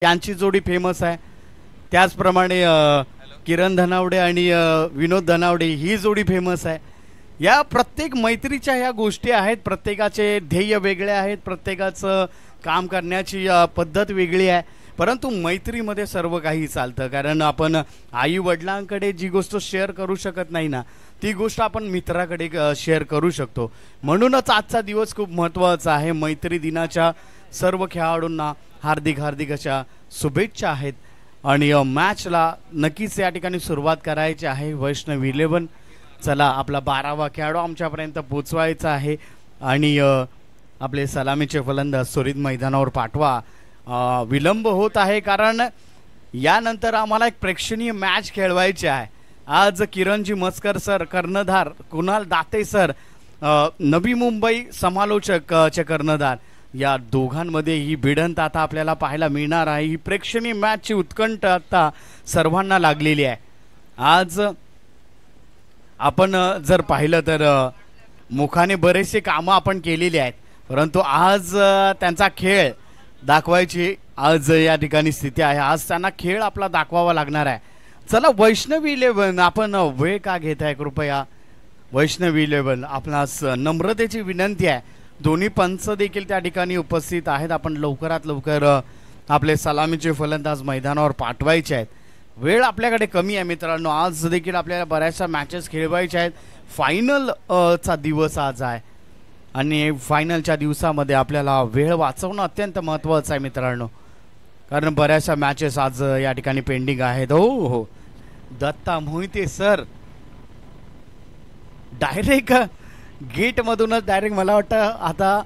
यांची जोडी फेमस आहे. त्याचप्रमाणे किरण धनावडे आणि विनोद धनावडे ही जोडी फेमस आहे. या प्रत्येक मैत्रीच्या ह्या गोष्टी आहेत. प्रत्येकाचे ध्येय वेगळे आहेत, प्रत्येकाचं काम करण्याची पद्धत वेगळी आहे. परंतु मैत्रीमध्ये सर्व काही चालतं. कारण आपण आई वडिलांकडे जी गोष्ट शेअर करू शकत नाही ना, ती गोष्ट आपण मित्राकडे शेअर करू शकतो. म्हणूनच आजचा दिवस खूप महत्त्वाचा आहे. मैत्री दिनाच्या सर्व खेळाडूंना हार्दिक हार्दिक अशा शुभेच्छा आहेत. आणि मॅचला नक्कीच या ठिकाणी सुरुवात करायची आहे. वैष्णव 11 चला आपला 12वा खेळाडू आमच्यापर्यंत पोचवायचा आहे. आणि आपले सलामीचे फलंदाज सुरीत मैदानावर पाठवा. विलंब होत आहे कारण यानंतर आम्हाला एक प्रेक्षणीय मॅच खेळवायची आहे. आज किरणजी मस्कर सर, कर्णधार कुणाल दाते सर, नवी मुंबई समालोचक चे कर्णधार, या दोघांमध्ये ही भिडंत आता आपल्याला पाहायला मिळणार आहे. ही प्रेक्षणीय मॅचची उत्कंठा आता सर्वांना लागलेली आहे. आज आपण जर पाहिलं तर मुखाने बरेचसे कामं आपण केलेली आहेत, परंतु आज त्यांचा खेळ दाखवायची आज या ठिकाणी स्थिती आहे. आज त्यांना खेळ आपला दाखवावा लागणार आहे. चला वैष्णव 11 आपण वेळ का घेत आहे कृपया. वैष्णव 11 आपणास नम्रतेची विनंती आहे. दोन्ही पंच देखील त्या ठिकाणी उपस्थित आहेत. आपण लवकरात लवकर आपले सलामीचे फलंदाज मैदानावर पाठवायचे आहेत. वेळ आपल्याकडे कमी आहे मित्रांनो. आज देखील आपल्याला बऱ्याचशा मॅचेस खेळवायच्या आहेत. फायनल चा दिवस आज आहे आणि फायनलच्या दिवसामध्ये आपल्याला वेळ वाचवणं अत्यंत महत्त्वाचं आहे मित्रांनो. कारण बऱ्याचशा मॅचेस आज या ठिकाणी पेंडिंग आहेत. हो हो, दत्ता मोहिते सर डायरेक्ट गेटमधूनच डायरेक्ट मला वाटतं आता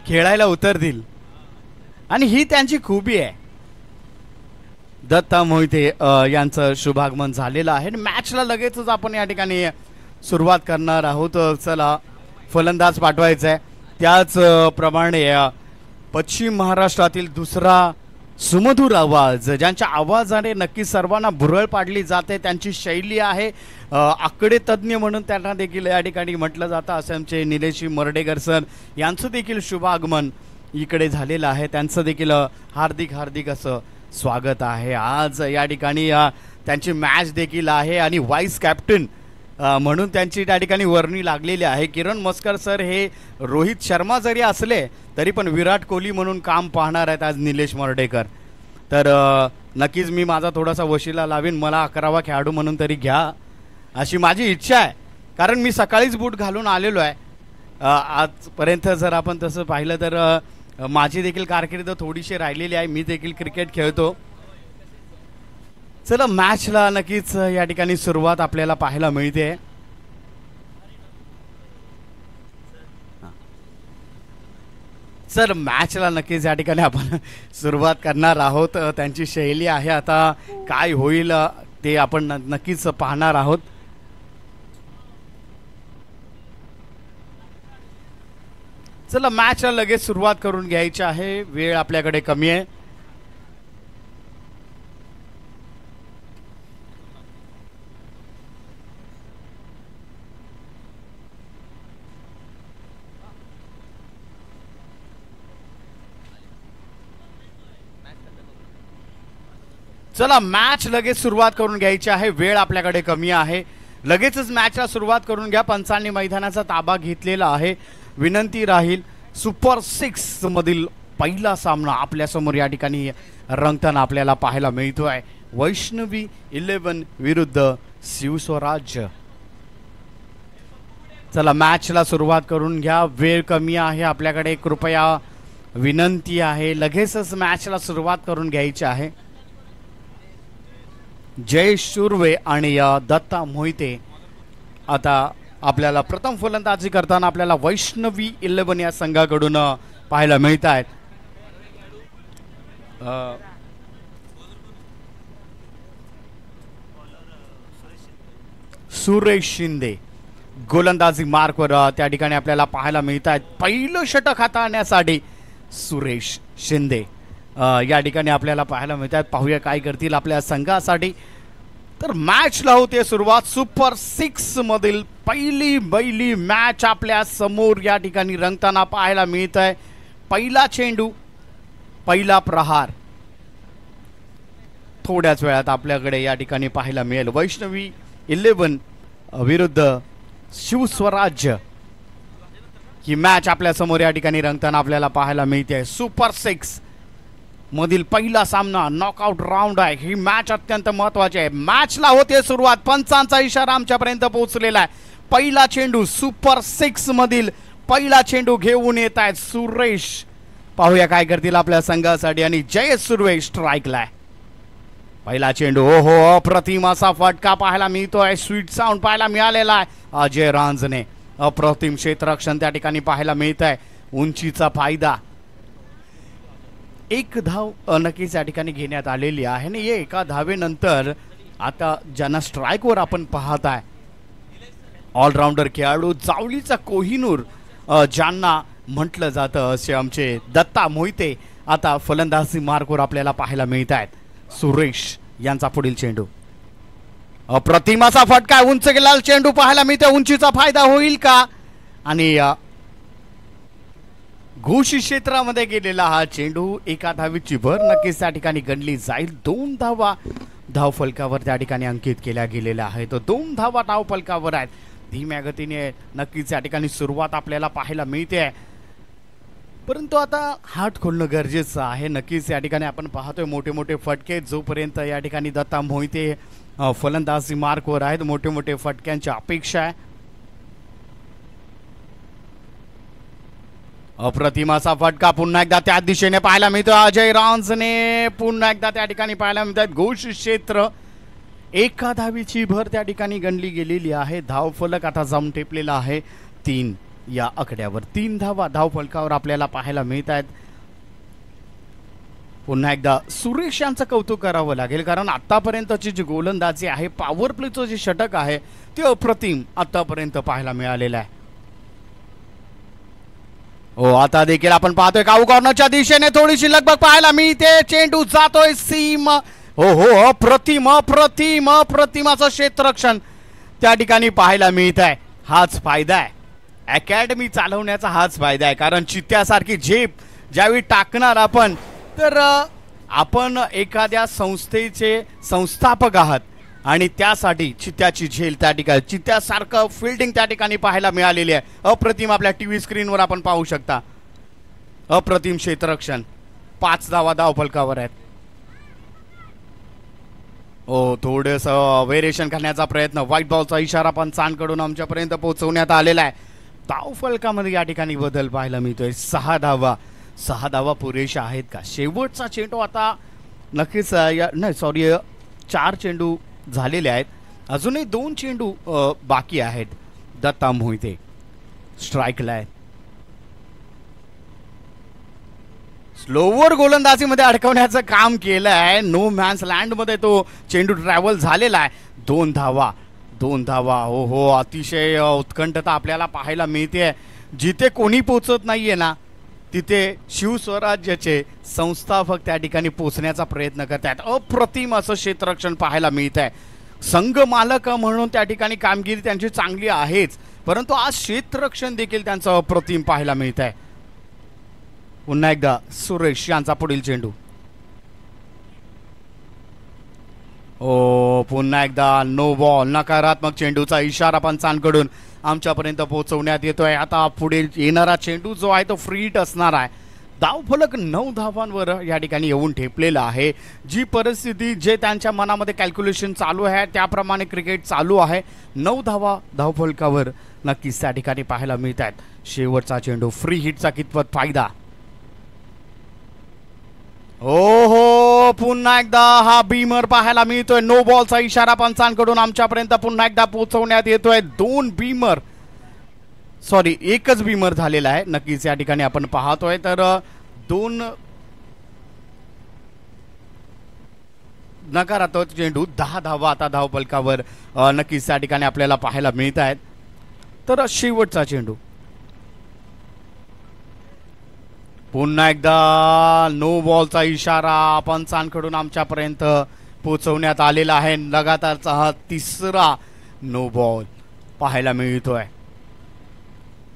खेळायला उतरतील आणि ही त्यांची खूबी आहे. दत्ता मोहिते यांचं शुभागमन झालेलं आहे. मॅचला लगेचच आपण या ठिकाणी सुरुवात करणार आहोत. चला फलंदाज पाठवायचा आहे. त्याचप्रमाणे पश्चिम महाराष्ट्रातील दुसरा सुमधुर आवाज, ज्यांच्या आवाजाने नक्की सर्वांना भुरळ पाडली जाते, त्यांची शैली आहे. आकडे तज्ज्ञ म्हणून त्यांना देखील या ठिकाणी म्हटलं जातं. असंचे निलेश मर्डेकर सर यांचं देखील शुभागमन इकडे झालेलं आहे. त्यांचं देखील हार्दिक हार्दिक असं स्वागत आहे. आज या ठिकाणी त्यांची मॅच देखील आहे आणि व्हाईस कॅप्टन म्हणून त्यांची त्या ठिकाणी वर्णी लागलेली आहे. किरण मस्कर सर हे रोहित शर्मा जरी असले तरी पण विराट कोहली म्हणून काम पाहणार आहेत आज निलेश मर्डेकर. तर नक्कीच मी माझा थोडासा वशिला लावीन. मला 11वा खेळाडू म्हणून तरी घ्या अशी माझी इच्छा आहे. कारण मी सकाळीच बूट घालून आलेलो आहे. आजपर्यंत जर आपण तसं पाहिलं तर माझी देखील कारकीर्द थोडीशी राहिलेली आहे. मी देखील क्रिकेट खेळतो. चला मॅचला नक्कीच या ठिकाणी सुरुवात आपल्याला पाहायला मिळते. सर मॅचला नक्कीच या ठिकाणी आपण सुरुवात करणार आहोत. त्यांची शैली आहे, आता काय होईल ते आपण नक्कीच पाहणार आहोत. चला मॅचला लगेच सुरुवात करून घ्यायची आहे. वेळ आपल्याकडे कमी आहे. चला मॅच लगेच सुरुवात करून घ्यायची आहे. वेळ आपल्याकडे कमी आहे. लगेचच मॅचला सुरुवात करून घ्या. पंचांनी मैदानाचा ताबा घेतलेला आहे. विनंती राहील, सुपर 6 मधील पहिला सामना आपल्यासमोर या ठिकाणी रंगताना आपल्याला पाहायला मिळतो आहे. वैष्णवी 11 विरुद्ध शिवस्वराज्य. चला मॅचला सुरुवात करून घ्या. वेळ कमी आहे आपल्याकडे. कृपया विनंती आहे, लगेचच मॅचला सुरुवात करून घ्यायची आहे. जय सुर्वे आणि दत्ता मोहिते आता आपल्याला प्रथम फलंदाजी करताना आपल्याला वैष्णवी 11 या संघाकडून पाहायला मिळत आहेत. सुरेश शिंदे गोलंदाजी मार्कवर त्या ठिकाणी आपल्याला पाहायला मिळत आहेत. पहिलं षटक हाताळण्यासाठी सुरेश शिंदे या ठिकाणी आपल्याला पाहायला मिळतात. पाहूया काय करतील आपल्या संघासाठी. तर मॅचला होते सुरुवात. सुपर 6 मधील पहिली मॅच आपल्या समोर या ठिकाणी रंगताना पाहायला मिळत आहे. पहिला चेंडू, पहिला प्रहार. थोड्याच वेळात आपल्याकडे या ठिकाणी पाहायला मिळेल. वैष्णवी 11 विरुद्ध शिवस्वराज्य ही मॅच आपल्या समोर या ठिकाणी रंगताना आपल्याला पाहायला मिळते. सुपर 6 मधील पहिला सामना नॉकआउट राऊंड आहे. ही मॅच अत्यंत महत्वाची आहे. मॅचला होते सुरुवात. पंचांचा इशारा आमच्यापर्यंत पोहोचलेला आहे. पहिला चेंडू सुपर 6 मधील पहिला चेंडू घेऊन येत आहेत सुरेश. पाहूया काय करतील आपल्या संघासाठी. आणि जय सुरेश स्ट्राईकला. पहिला चेंडू हो अप्रतिम असा फटका पाहायला मिळतोय. स्वीट साऊंड पाहायला मिळालेला आहे. अजय रांजणे अप्रतिम क्षेत्ररक्षण त्या ठिकाणी पाहायला मिळत आहे. उंचीचा फायदा. एक धाव नक्कीच या ठिकाणी घेण्यात आलेली आहे. आणि एका धावेनंतर आता ज्यांना स्ट्राईकवर आपण पाहत आहे ऑलराऊंडर खेळाडू जावलीचा कोहिनूर ज्यांना म्हटलं जातं असे आमचे दत्ता मोहिते आता फलंदाजी मार्कवर आपल्याला पाहायला मिळत आहेत. सुरेश यांचा पुढील चेंडू अप्रतिमाचा फटका. उंच गेलेला चेंडू पाहायला मिळते. उंचीचा फायदा होईल का. आणि घोष क्षेत्रामध्ये गेलेला हा चेंडू एका धावीची भर नक्कीच त्या ठिकाणी गणली जाईल. 2 धावा धावफलकावर त्या ठिकाणी अंकित केल्या गेलेल्या आहेत. 2 धावा धावफलकावर आहेत. धीम्या गतीने नक्कीच या ठिकाणी सुरुवात आपल्याला पाहायला मिळते. परंतु आता हात खोलणं गरजेचं आहे. नक्कीच या ठिकाणी आपण पाहतोय मोठे मोठे फटके. जोपर्यंत या ठिकाणी दत्ता मोहिते फलंदाजी मार्कवर आहेत मोठे मोठे फटक्यांची अपेक्षा आहे. अप्रतिमाचा फटका पुन्हा एकदा त्या दिशेने पाहायला मिळतो. अजय रांजणे पुन्हा एकदा त्या ठिकाणी पाहायला मिळतात. घोष क्षेत्र एका धावीची भर त्या ठिकाणी गणली गेलेली आहे. धावफलक आता जाऊन टेपलेला आहे 3 या आकड्यावर. 3 धावा धावफलकावर आपल्याला पाहायला मिळत आहेत. पुन्हा एकदा सुरेश यांचं कौतुक करावं लागेल कारण आतापर्यंतची जी गोलंदाजी आहे पॉवर प्लेचं जे षटक आहे ते अप्रतिम आतापर्यंत पाहायला मिळालेलं आहे. हो आता देखील आपण पाहतोय काऊ कॉर्नरच्या दिशेने थोडीशी लगबग पाहायला मिळते. चेंडू जातोय सीम. हो अप्रतिम अप्रतिम अप्रतिमाचं क्षेत्ररक्षण त्या ठिकाणी पाहायला मिळत आहे. हाच फायदा आहे अकॅडमी चालवण्याचा. हाच फायदा आहे कारण चित्त्यासारखी झेप ज्यावेळी टाकणार आपण तर आपण एखाद्या संस्थेचे संस्थापक आहात आणि त्यासाठी चित्त्याची झेल त्या ठिकाणी चित्त्यासारखं फिल्डिंग त्या ठिकाणी पाहायला मिळालेली आहे. अप्रतिम आपल्या टीव्ही स्क्रीनवर आपण पाहू शकता. अप्रतिम क्षेत्ररक्षण. 5 धावा धावफलकावर आहेत. हो थोडस व्हेरिएशन करण्याचा प्रयत्न. व्हाईट बॉलचा इशारा पंचांकडून आमच्यापर्यंत पोहोचवण्यात आलेला आहे. धावफलकामध्ये या ठिकाणी बदल पाहायला मिळतोय. 6 धावा. 6 धावा पुरेशा आहेत का. शेवटचा चेंडू आता नक्कीच नाही सॉरी 4 चेंडू झालेले आहेत. अजूनही 2 चेंडू बाकी आहेत. दत्ता मोहिते स्ट्राईकला आहे. स्लोवर गोलंदाजीमध्ये अडकवण्याचं काम केलं आहे. नो मॅन्स लँड मध्ये तो चेंडू ट्रॅव्हल झालेला आहे. 2 धावा. 2 धावा. हो अतिशय उत्कंठता आपल्याला पाहायला मिळते. जिथे कोणी पोचत नाहीये ना तिथे शिवस्वराज्याचे संस्थापक त्या ठिकाणी पोचण्याचा प्रयत्न करतात. अप्रतिम असं क्षेत्ररक्षण पाहायला मिळत आहे. संघ मालक म्हणून त्या ठिकाणी कामगिरी त्यांची चांगली आहेच परंतु आज क्षेत्ररक्षण देखील त्यांचं अप्रतिम पाहायला मिळत आहे. पुन्हा एकदा सुरेश यांचा पुढील चेंडू. पुन्हा एकदा नो बॉल. नकारात्मक चेंडूचा इशारा पंचांकडून आमच्यापर्यंत पोहोचवण्यात येतोय. आता पुढे येणारा चेंडू जो आहे तो फ्री हिट असणार आहे. धावफलक 9 धावांवर या ठिकाणी येऊन ठेपलेला आहे. जी परिस्थिती जे त्यांच्या मनामध्ये कॅल्क्युलेशन चालू आहे त्याप्रमाणे क्रिकेट चालू आहे. 9 धावा धावफलकावर नक्कीच त्या ठिकाणी पाहायला मिळत आहेत. शेवटचा चेंडू फ्री हिटचा कितपत फायदा. हो पुन्हा एकदा हा बीमर पाहायला मिळतोय. नो बॉलचा इशारा पंचांकडून आमच्यापर्यंत पुन्हा एकदा पोहोचवण्यात येतोय. 2 बीमर सॉरी एकच बीमर झालेला आहे. नक्कीच या ठिकाणी आपण पाहतोय तर 2 नकारात्मक चेंडू. 10 धावा आता धावफलकावर नक्कीच त्या ठिकाणी आपल्याला पाहायला मिळत आहेत. तर शेवटचा चेंडू. पुन्हा एकदा नो बॉलचा इशारा पंचांकडून आमच्यापर्यंत पोहोचवण्यात आलेला आहे. लगातारचा हा 3रा नो बॉल पाहायला मिळतोय.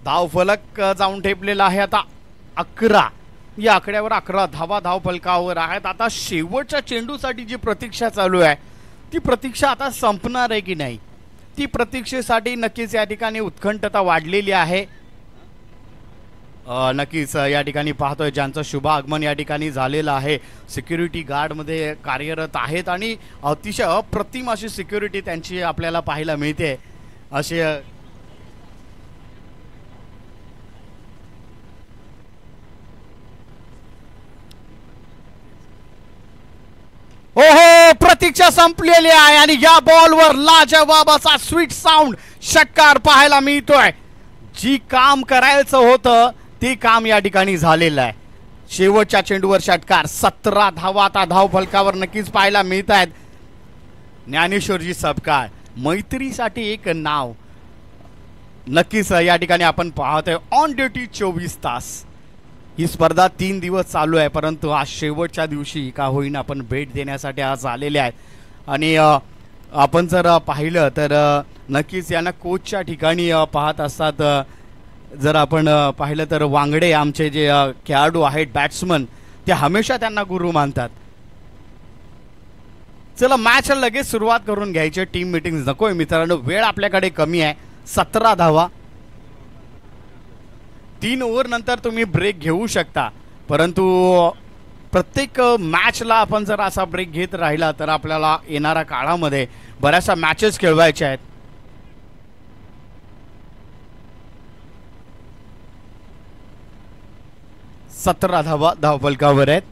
धावफलक जाऊन ठेपलेला आहे आता 11. या आकड्यावर 11 धावा धावफलकावर आहेत. आता शेवटच्या चेंडूसाठी जी प्रतीक्षा चालू आहे ती प्रतीक्षा आता संपणार आहे की नाही, ती प्रतीक्षेसाठी नक्कीच या ठिकाणी उत्कंठता वाढलेली आहे. नक्कीच या ठिकाणी पाहतोय ज्यांचं शुभ आगमन या ठिकाणी झालेलं आहे, सिक्युरिटी गार्डमध्ये कार्यरत आहेत आणि अतिशय अप्रतिम अशी सिक्युरिटी त्यांची आपल्याला पाहायला मिळते. असे ओहो, प्रतीक्षा संपलेली आहे आणि या बॉलवर लाजवाब असा स्वीट साऊंड षटकार पाहायला मिळतोय. जी काम करायचं होतं ते काम या ठिकाणी झालेलं आहे. शेवटच्या चेंडूवर षटकार, 17 धावा आता धावफलकावर नक्कीच पाहायला मिळत आहेत. ज्ञानेश्वरजी सबकार, मैत्रीसाठी एक नाव. नक्कीच या ठिकाणी आपण पाहतोय ऑन ड्युटी 24 तास. ही स्पर्धा 3 दिवस चालू आहे, परंतु आज शेवटच्या दिवशी का होईना आपण भेट देण्यासाठी आज आलेले आहेत. आणि आपण जर पाहिलं तर नक्कीच यांना कोचच्या ठिकाणी पाहत असतात. जर आपण पाहिलं तर वांगडे आमचे जे खेळाडू आहेत बॅट्समन, ते हमेशा त्यांना गुरु मानतात. चला मॅचला लगेच सुरुवात करून घ्यायची. टीम मीटिंग नकोय मित्रांनो, वेळ आपल्याकडे कमी आहे. 17 धावा, 3 ओव्हर नंतर तुम्ही ब्रेक घेऊ शकता, परंतु प्रत्येक मॅचला आपण जर असा ब्रेक घेत राहिला तर आपल्याला येणाऱ्या काळामध्ये बऱ्याचशा मॅचेस खेळवायच्या आहेत. सतरा धावा धावफलकावर आहेत.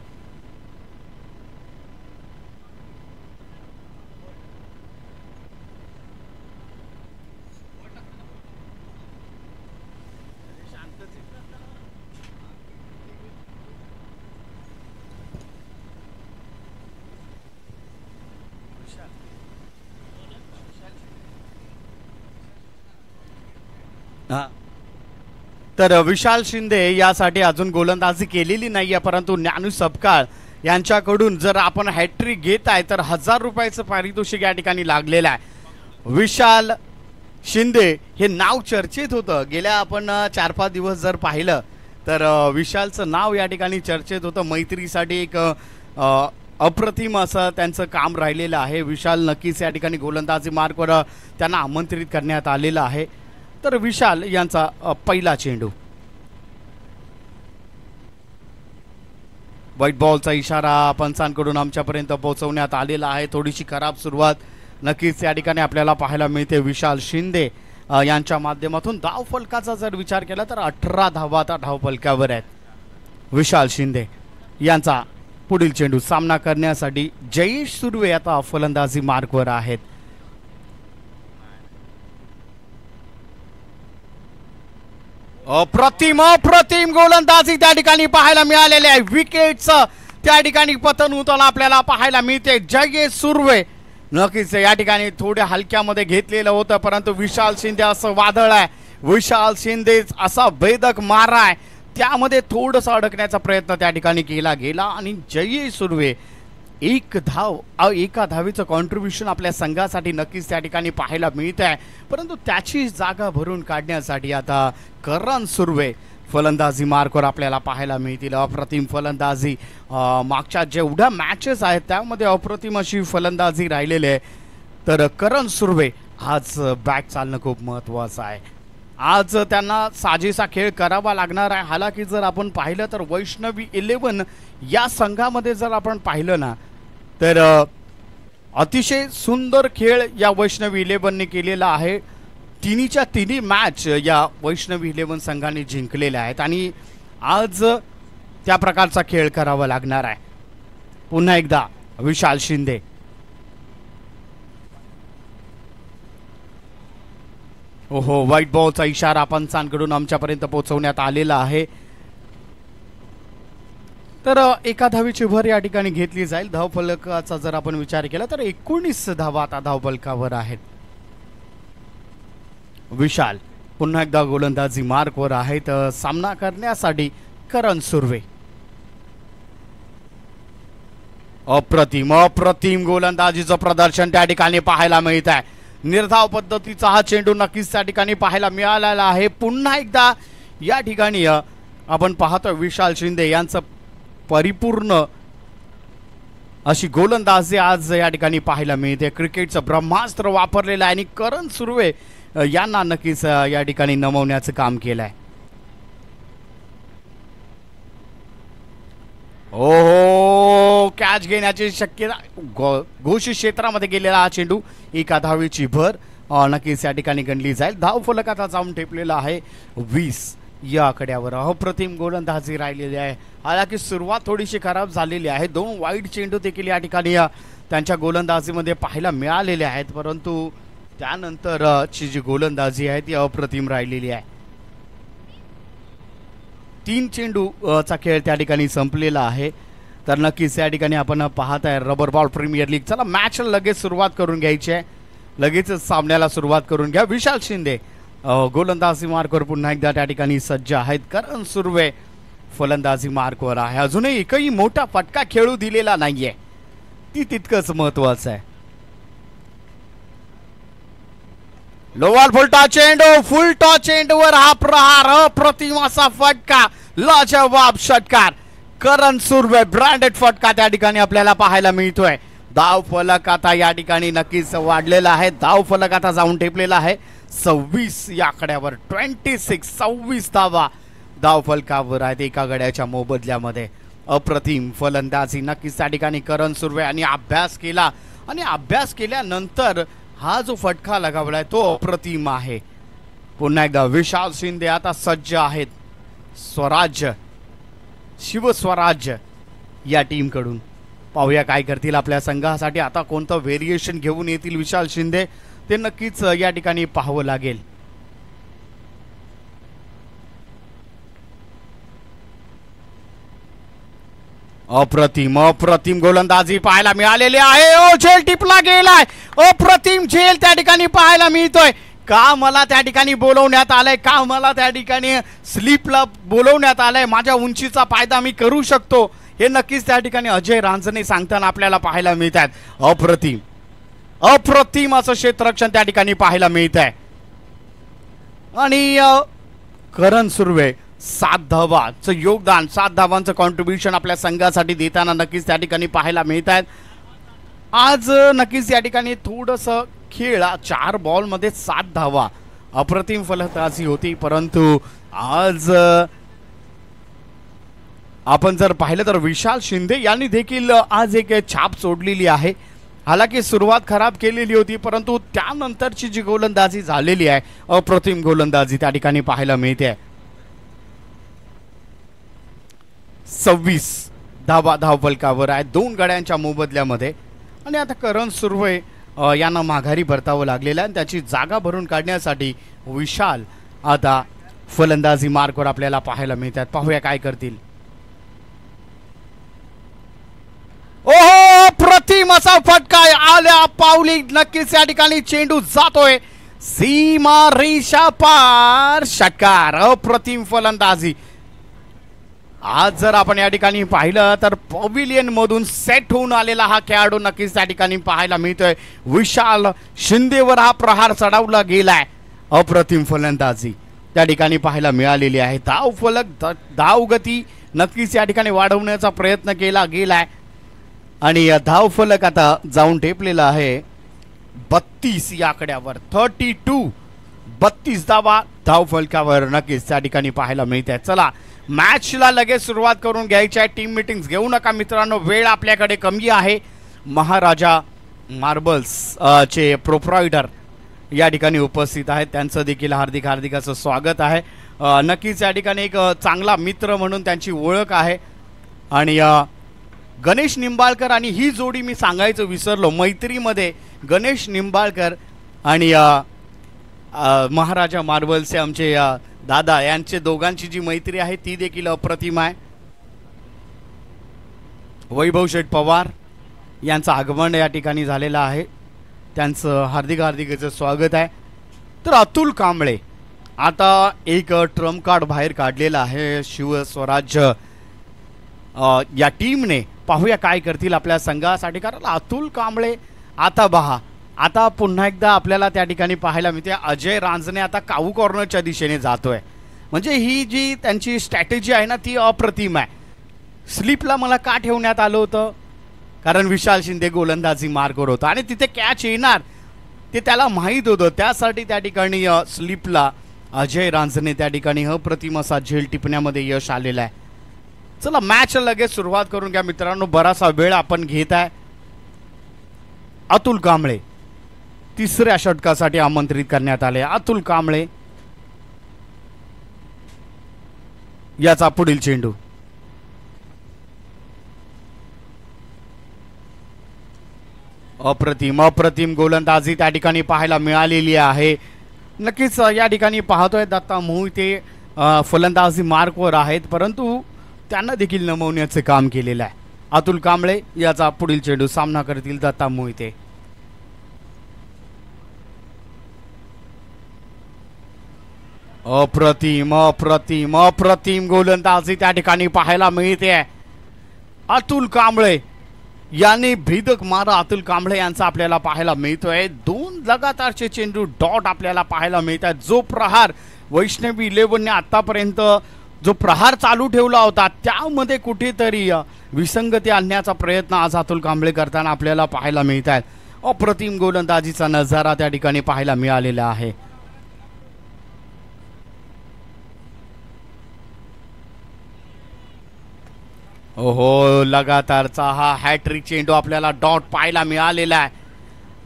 तर विशाल शिंदे यासाठी अजून गोलंदाजी केलेली नाहीये, परंतु ज्ञानू सबकाळ यांच्याकडून जर आपण हॅट्रिक घेत आहे तर 1000 रुपयाचं पारितोषिक या ठिकाणी लागलेलं आहे. विशाल शिंदे हे नाव चर्चेत होतं. गेल्या आपण 4-5 दिवस जर पाहिलं तर विशालचं नाव या ठिकाणी चर्चेत होतं. मैत्रीसाठी एक अप्रतिम असं त्यांचं काम राहिलेलं आहे. विशाल नक्कीच या ठिकाणी गोलंदाजी मार्कवर त्यांना आमंत्रित करण्यात आलेलं आहे. तर विशाल यांचा पहिला चेंडू, व्हाईट बॉलचा इशारा पंचांकडून आमच्यापर्यंत पोहोचवण्यात आलेला आहे. थोडीशी खराब सुरुवात नक्कीच या ठिकाणी आपल्याला पाहायला मिळते. विशाल शिंदे यांच्या माध्यमातून धावफलकाचा जर विचार केला तर 18 धावा आता धावफलकावर आहेत. विशाल शिंदे यांचा पुढील चेंडू सामना करण्यासाठी जयेश सुर्वे आता फलंदाजी मार्कवर आहेत. अप्रतिम गोलंदाजी त्या ठिकाणी पाहायला मिळालेले आहे. विकेटचं त्या ठिकाणी पतन होताना आपल्याला पाहायला मिळते. जयेश सुर्वे नक्कीच या ठिकाणी थोड्या हलक्यामध्ये घेतलेलं होतं, परंतु विशाल शिंदे असं वादळ आहे. विशाल शिंदे असा भेदक मारा आहे, त्यामध्ये थोडंसं अडकण्याचा प्रयत्न त्या ठिकाणी केला गेला आणि जयेश सुर्वे एका धावेचं कॉन्ट्रीब्युशन आपल्या संघासाठी नक्कीच त्या ठिकाणी पाहायला मिळत आहे. परंतु त्याची जागा भरून काढण्यासाठी आता करण सुर्वे फलंदाजी मार्कवर आपल्याला पाहायला मिळतील. अप्रतिम फलंदाजी, मागच्या जेवढ्या मॅचेस आहेत त्यामध्ये अप्रतिम अशी फलंदाजी राहिलेली आहे. तर करण सुर्वे आज बॅक चालणं खूप महत्त्वाचं आहे. आज त्यांना साजेसा खेळ करावा लागणार आहे. हालाकी जर आपण पाहिलं तर वैष्णवी 11 या संघामध्ये जर आपण पाहिलं ना तर अतिशय सुंदर खेळ या वैष्णवी 11ने केलेला आहे. तिन्हीच्या तिन्ही मॅच या वैष्णवी 11 संघाने जिंकलेल्या आहेत आणि आज त्या प्रकारचा खेळ करावा लागणार आहे. पुन्हा एकदा विशाल शिंदे, ओहो, व्हाईट बॉलचा इशारा पंचांकडून आमच्यापर्यंत पोहोचवण्यात आलेला आहे. तर एका धावेची भर या ठिकाणी घेतली जाईल. धावफलकाचा जर आपण विचार केला तर 19 धावा आता धावफलकावर आहेत. विशाल पुन्हा एकदा गोलंदाजी मार्कवर आहेत. सामना करण्यासाठी करण सुर्वे. अप्रतिम गोलंदाजीचं प्रदर्शन त्या ठिकाणी पाहायला मिळत आहे. निर्धाव पद्धतीचा हा चेंडू नक्कीच त्या ठिकाणी पाहायला मिळालेला आहे. पुन्हा एकदा या ठिकाणी आपण पाहतोय विशाल शिंदे यांचं परिपूर्ण अशी गोलंदाजी आज या ठिकाणी पाहायला मिळते. क्रिकेटचं ब्रह्मास्त्र वापरलेलं आहे आणि करण सुर्वे यांना नक्कीच या ठिकाणी नमवण्याचं काम केलं आहे. हो, कॅच घेण्याची शक्यता, घोषित क्षेत्रामध्ये गेलेला हा चेंडू, एका धावेची भर नक्कीच या ठिकाणी गणली जाईल. धाव फलक आता जाऊन ठेपलेला आहे 20 या आकड्यावर. अप्रतिम गोलंदाजी राहिलेली आहे. हालाकी सुरुवात थोडीशी खराब झालेली आहे. 2 वाईट चेंडू देखील या ठिकाणी त्यांच्या गोलंदाजीमध्ये पाहायला मिळालेले आहेत, परंतु त्यानंतरची जी गोलंदाजी आहे ती अप्रतिम राहिलेली आहे. 3 चेंडू चा खेळ त्या ठिकाणी संपलेला आहे. तर नक्कीच या ठिकाणी आपण पाहत आहे रबर बॉल प्रीमियर लीग. चला मॅचला लगेच सुरुवात करून घ्यायची आहे, लगेचच सामन्याला सुरुवात करून घ्या. विशाल शिंदे गोलंदाजी मार्कवर पुन्हा एकदा त्या ठिकाणी सज्ज आहेत. करण सुर्वे फलंदाजी मार्कवर आहे. अजूनही एकही मोठा फटका खेळू दिलेला नाहीये, ती तितकंच महत्वाचं आहे. लोवाल फुलटा चेंडू, फुलटा चेंडूवर हा प्रहार, अप्रतिम असा फटका, लाजवाब षटकार. करण सुर्वे ब्रँडेड फटका त्या ठिकाणी आपल्याला पाहायला मिळतोय. धाव फलक आता या ठिकाणी नक्कीच वाढलेला आहे. धाव फलक आता जाऊन ठेपलेला आहे 26 या आकड्यावर. 26 धावा धाव फलकावर आहेत एका गड्याच्या मोबदल्यामध्ये. अप्रतिम फलंदाजी नक्कीच त्या ठिकाणी करण सुर्वे यांनी अभ्यास केला आणि अभ्यास केल्यानंतर हा जो फटका लगावलाय तो अप्रतिम आहे. पुन्हा एकदा विशाल शिंदे आता सज्ज आहेत. स्वराज्य, शिवस्वराज्य या टीम कडून. पाहूया काय करतील आपल्या संघासाठी. आता कोणतं व्हेरिएशन घेऊन येतील विशाल शिंदे ते नक्कीच या ठिकाणी पाहावं लागेल. अप्रतिम अप्रतिम गोलंदाजी पाहायला मिळालेली आहे. ओ झेल टिपला गेलाय, अप्रतिम झेल त्या ठिकाणी पाहायला मिळतोय. का मला त्या ठिकाणी बोलवण्यात आलंय, का मला त्या ठिकाणी स्लीपला बोलवण्यात आलंय, माझ्या उंचीचा फायदा मी करू शकतो, हे नक्कीच त्या ठिकाणी अजय रांजणे सांगताना आपल्याला पाहायला मिळत आहेत. अप्रतिम अप्रतिम असं क्षेत्ररक्षण त्या ठिकाणी पाहायला मिळत आहे. आणि करण सुर्वे 7 धावांचं योगदान, 7 धावांचं कॉन्ट्रीब्युशन आपल्या संघासाठी देताना नक्कीच त्या ठिकाणी पाहायला मिळत आहेत. आज नक्कीच या ठिकाणी थोडंसं खेळ, 4 बॉलमध्ये 7 धावा, अप्रतिम फलंदाजी होती. परंतु आज आपण जर पाहिलं तर विशाल शिंदे यांनी देखील आज एक छाप सोडलेली आहे. हालाकी सुरुवात खराब केलेली होती, परंतु त्यानंतरची जी गोलंदाजी झालेली आहे अप्रतिम गोलंदाजी त्या ठिकाणी पाहायला मिळते. 26 धावा धावफलकावर आहे 2 गड्यांच्या मोबदल्यामध्ये. आणि आता करण सुर्वे यांना माघारी परतावं लागलेलं आहे. त्याची जागा भरून काढण्यासाठी विशाल आता फलंदाजी मार्कवर आपल्याला पाहायला मिळतात. पाहूया काय करतील. ओहो, प्रतिम असा फटका आल्या पावली, नक्कीच या ठिकाणी चेंडू जातोय सीमा रेषा पार, षटकार. अप्रतिम फलंदाजी. आज जर आपण या ठिकाणी पाहिलं तर पॅव्हिलियन मधून सेट होऊन आलेला हा खेळाडू नक्कीच त्या ठिकाणी पाहायला मिळतोय. विशाल शिंदेवर हा प्रहार चढवला गेलाय. अप्रतिम फलंदाजी त्या ठिकाणी पाहायला मिळालेली आहे. धाव फलक, धाव गती नक्कीच या ठिकाणी वाढवण्याचा प्रयत्न केला गेलाय आणि धाव फलक आता जाऊन ठेपलेला आहे 32 या आकड्यावर. 32 धावा धाव फलकावर नक्कीच त्या ठिकाणी पाहायला मिळते. चला मॅचला लगेच सुरुवात करून घ्यायची आहे. टीम मीटिंग्स घेऊ नका मित्रांनो, वेळ आपल्याकडे कमी आहे. महाराजा मार्बल्स चे प्रोप्रायटर या ठिकाणी उपस्थित आहेत, त्यांचं देखील हार्दिक हार्दिक असं स्वागत आहे. नक्कीच या ठिकाणी एक चांगला मित्र म्हणून त्यांची ओळख आहे. आणि गणेश निंबाळकर आणि ही जोडी मी सांगायचं विसरलो, मैत्रीमध्ये गणेश निंबाळकर आणि महाराजा मार्बल्सचे आमचे दादा यांचे दोघांची जी मैत्री आहे ती देखील अप्रतिम आहे. वैभव शेठ पवार यांचं आगमन या ठिकाणी झालेलं आहे, त्यांचं हार्दिक हार्दिक स्वागत आहे. तर अतुल कांबळे आता एक ट्रम्प कार्ड बाहेर काढलेलं आहे शिवस्वराज्य या टीमने. पाहूया काय करतील आपल्या संघासाठी, कारण अतुल कांबळे आता पहा, आता पुन्हा एकदा आपल्याला त्या ठिकाणी पाहायला मिळते अजय रांजणे आता काऊ कॉर्नरच्या दिशेने जातोय. म्हणजे ही जी त्यांची स्ट्रॅटेजी आहे ना ती अप्रतिम आहे. स्लिपला मला का ठेवण्यात आलं होतं, कारण विशाल शिंदे गोलंदाजी मार्कवर होता आणि तिथे कॅच येणार ते त्याला माहीत होतं. त्यासाठी त्या ठिकाणी स्लिपला अजय रांझणे त्या ठिकाणी अप्रतिम असा झेल टिपण्यामध्ये यश आलेलं आहे. चला मॅच लगेच सुरुवात करून घ्या मित्रांनो. बराचसा वेळ आपण घेत आहे. अतुल कांबळे तिसऱ्या षटकासाठी आमंत्रित करण्यात आले. अतुल कांबळे याचा पुढील चेंडू. अप्रतिम अप्रतिम गोलंदाजी त्या ठिकाणी पाहायला मिळालेली आहे. नक्कीच या ठिकाणी पाहतोय दत्ता मोहिते फलंदाजी मार्कवर आहेत, परंतु त्यांना देखील नमवण्याचे काम केलेलं आहे. अतुल कांबळे याचा पुढील चेंडू. सामना करतील दत्ता मोहिते. अप्रतिम अप्रतिम अप्रतिम गोलंदाजी त्या ठिकाणी पाहायला मिळते. अतुल कांबळे याने भेदक मारा अतुल कांबळे यांचा आपल्याला पाहायला मिळतोय. 2 लगातारचे चेंडू डॉट आपल्याला पाहायला मिळत आहेत. जो प्रहार वैष्णवी 11ने आतापर्यंत जो प्रहार चालू ठेवला होता त्यामध्ये कुठेतरी विसंगती आणण्याचा प्रयत्न आज अतुल कांबळे करताना आपल्याला पाहायला मिळत आहेत. अप्रतिम गोलंदाजीचा नजारा त्या ठिकाणी पाहायला मिळालेला आहे. ओहो, लगातारचा हा हॅट्रिक चेंडू आपल्याला डॉट पाहायला मिळालेला आहे.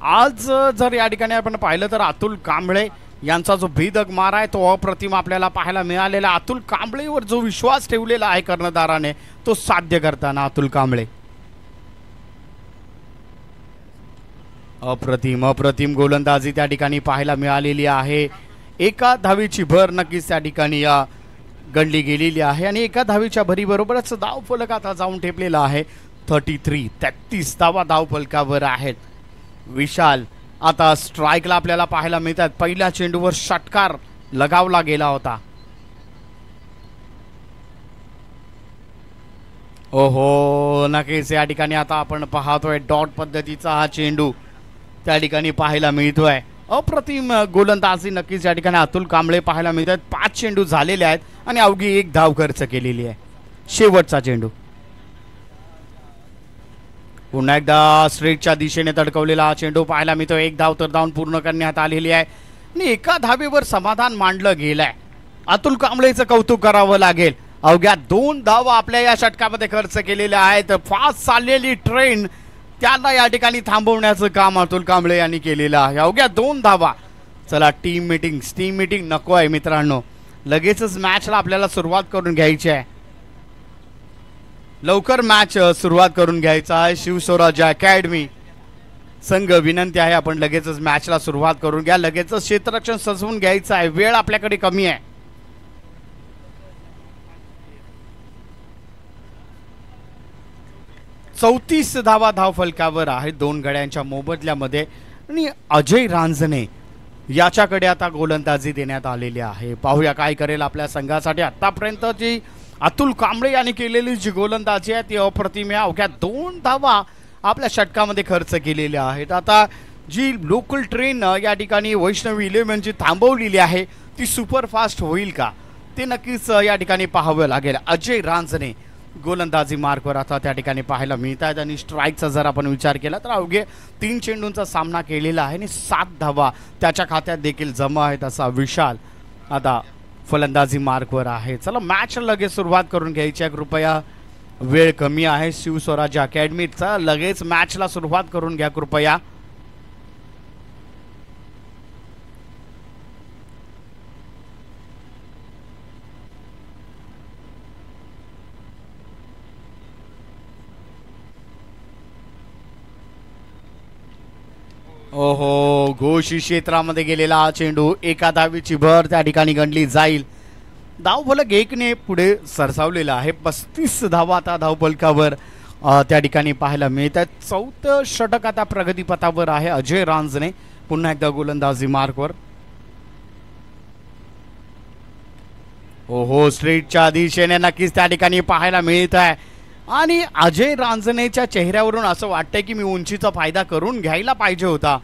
आज जर या ठिकाणी आपण पाहिलं तर अतुल कांबळे यांचा जो भेदक मारा आहे तो अप्रतिम आपल्याला पाहायला मिळालेला. अतुल कांबळेवर जो विश्वास ठेवलेला आहे कर्णधाराने तो साध्य करताना अतुल कांबळे. अप्रतिम अप्रतिम गोलंदाजी त्या ठिकाणी पाहायला मिळालेली आहे. एका धावेची भर नक्कीच त्या ठिकाणी गणली गेलेली आहे आणि एका धावेच्या भरीबरोबरच धावफलक आता जाऊन ठेपलेला आहे. 33 धावा धावफलकावर आहेत. विशाल आता स्ट्राईकला आपल्याला पाहायला मिळतात. पहिल्या चेंडूवर षटकार लगावला गेला होता. ओहो, नक्कीच या ठिकाणी आता आपण पाहतोय डॉट पद्धतीचा हा चेंडू त्या ठिकाणी पाहायला मिळतोय. अप्रतिम गोलंदाजी नक्कीच या ठिकाणी अतुल कांबळे पाहायला मिळतात. 5 चेंडू झालेले आहेत आणि अवघी 1 धाव खर्च केलेली आहे. शेवटचा चेंडू पुन्हा एकदा स्ट्रेटच्या दिशेने तडकवलेला हा चेंडू पाहायला मिळतो. 1 धाव तर धावून पूर्ण करण्यात आलेली आहे आणि एका धावेवर समाधान मांडलं गेलंय. अतुल कांबळेचं कौतुक करावं लागेल. अवघ्या 2 धावा आपल्या या षटकामध्ये खर्च केलेल्या आहेत. फास्ट चाललेली ट्रेन त्याला या ठिकाणी थांबवण्याचं काम अतुल कांबळे यांनी केलेलं आहे. अवघ्या 2 धावा. चला टीम मीटिंग नको आहे मित्रांनो. लगेचच मॅचला आपल्याला सुरुवात करून घ्यायची आहे. लवकर मॅच सुरुवात करून घ्यायचा आहे. शिवस्वराज अकॅडमी संघ विनंती आहे आपण लगेचच मॅचला सुरुवात करून घ्या. लगेचच क्षेत्ररक्षण सजवून घ्यायचं आहे. वेळ आपल्याकडे कमी आहे. चौतीस धावा धावफलकावर आहे 2 गड्यांच्या मोबदल्यामध्ये आणि अजय रांझणे याच्याकडे आता गोलंदाजी देण्यात आलेली आहे. पाहूया काय करेल आपल्या संघासाठी. आतापर्यंत जी अतुल कांबळे यांनी केलेली जी गोलंदाजी आहे ती अप्रतिम आहे. अवघ्या 2 धावा आपल्या षटकामध्ये खर्च केलेल्या आहेत. आता जी लोकल ट्रेन या ठिकाणी वैष्णवी 11ची थांबवलेली आहे ती सुपरफास्ट होईल का ते नक्कीच या ठिकाणी पाहावं लागेल. अजय रांझणे गोलंदाजी मार्कवर आता त्या ठिकाणी पाहायला मिळत आहेत आणि स्ट्राईकचा जर आपण विचार केला तर अवघे 3 चेंडूंचा सामना केलेला आहे आणि 7 धावा त्याच्या खात्यात देखील जमा आहेत. असा विशाल आता फलंदाजी मार्कवर आहे. चला मॅच लगेच सुरुवात करून घ्यायची आहे. कृपया वेळ कमी आहे. शिवस्वराज अकॅडमीचा लगेच मॅचला सुरुवात करून घ्या कृपया. ओहो, घोषी क्षेत्रामध्ये गेलेला हा चेंडू. एका धावेची भर त्या ठिकाणी गणली जाईल. धावफलक 1ने पुढे सरसावलेला आहे. 35 धावा आता धावफलकावर त्या ठिकाणी पाहायला मिळतात. 4थं षटक आता प्रगतीपथावर आहे. अजय रांझणे पुन्हा एकदा गोलंदाजी मार्कवर. ओहो, स्ट्रेटच्या दिशेने नक्कीच त्या ठिकाणी पाहायला मिळत आहे आणि अजय रांझणेच्या चेहऱ्यावरून असं वाटतंय की मी उंचीचा फायदा करून घ्यायला पाहिजे होता.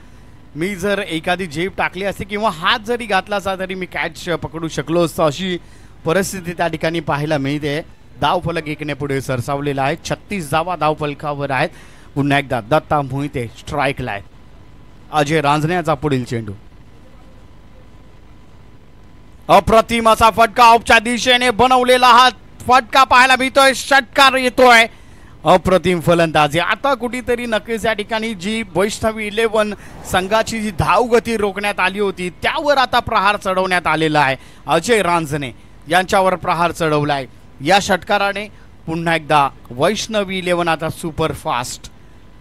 मी जर एखादी झेप टाकली असती किंवा हात जरी घातला असता तरी मी कॅच पकडू शकलो असतो. अशी परिस्थिती त्या ठिकाणी पाहायला मिळते. धावफलक 1ने पुढे सरसावलेला आहे. 36 धावा धावफलकावर आहेत. पुन्हा एकदा दत्ता मोहिते स्ट्राईकला आहे. अजय रांजण्याचा पुढील चेंडू. अप्रतिम असा फटका ऑफच्या दिशेने बनवलेला हा फटका पाहायला मिळतोय. षटकार येतोय. अप्रतिम फलंदाजी. आता कुठेतरी नक्कीच या ठिकाणी जी वैष्णवी 11 संघाची जी धावगती रोखण्यात आली होती त्यावर आता प्रहार चढवण्यात आलेला आहे. अजय रांजणे यांच्यावर प्रहार चढवलाय. या षटकाराने पुन्हा एकदा वैष्णवी 11 आता सुपर फास्ट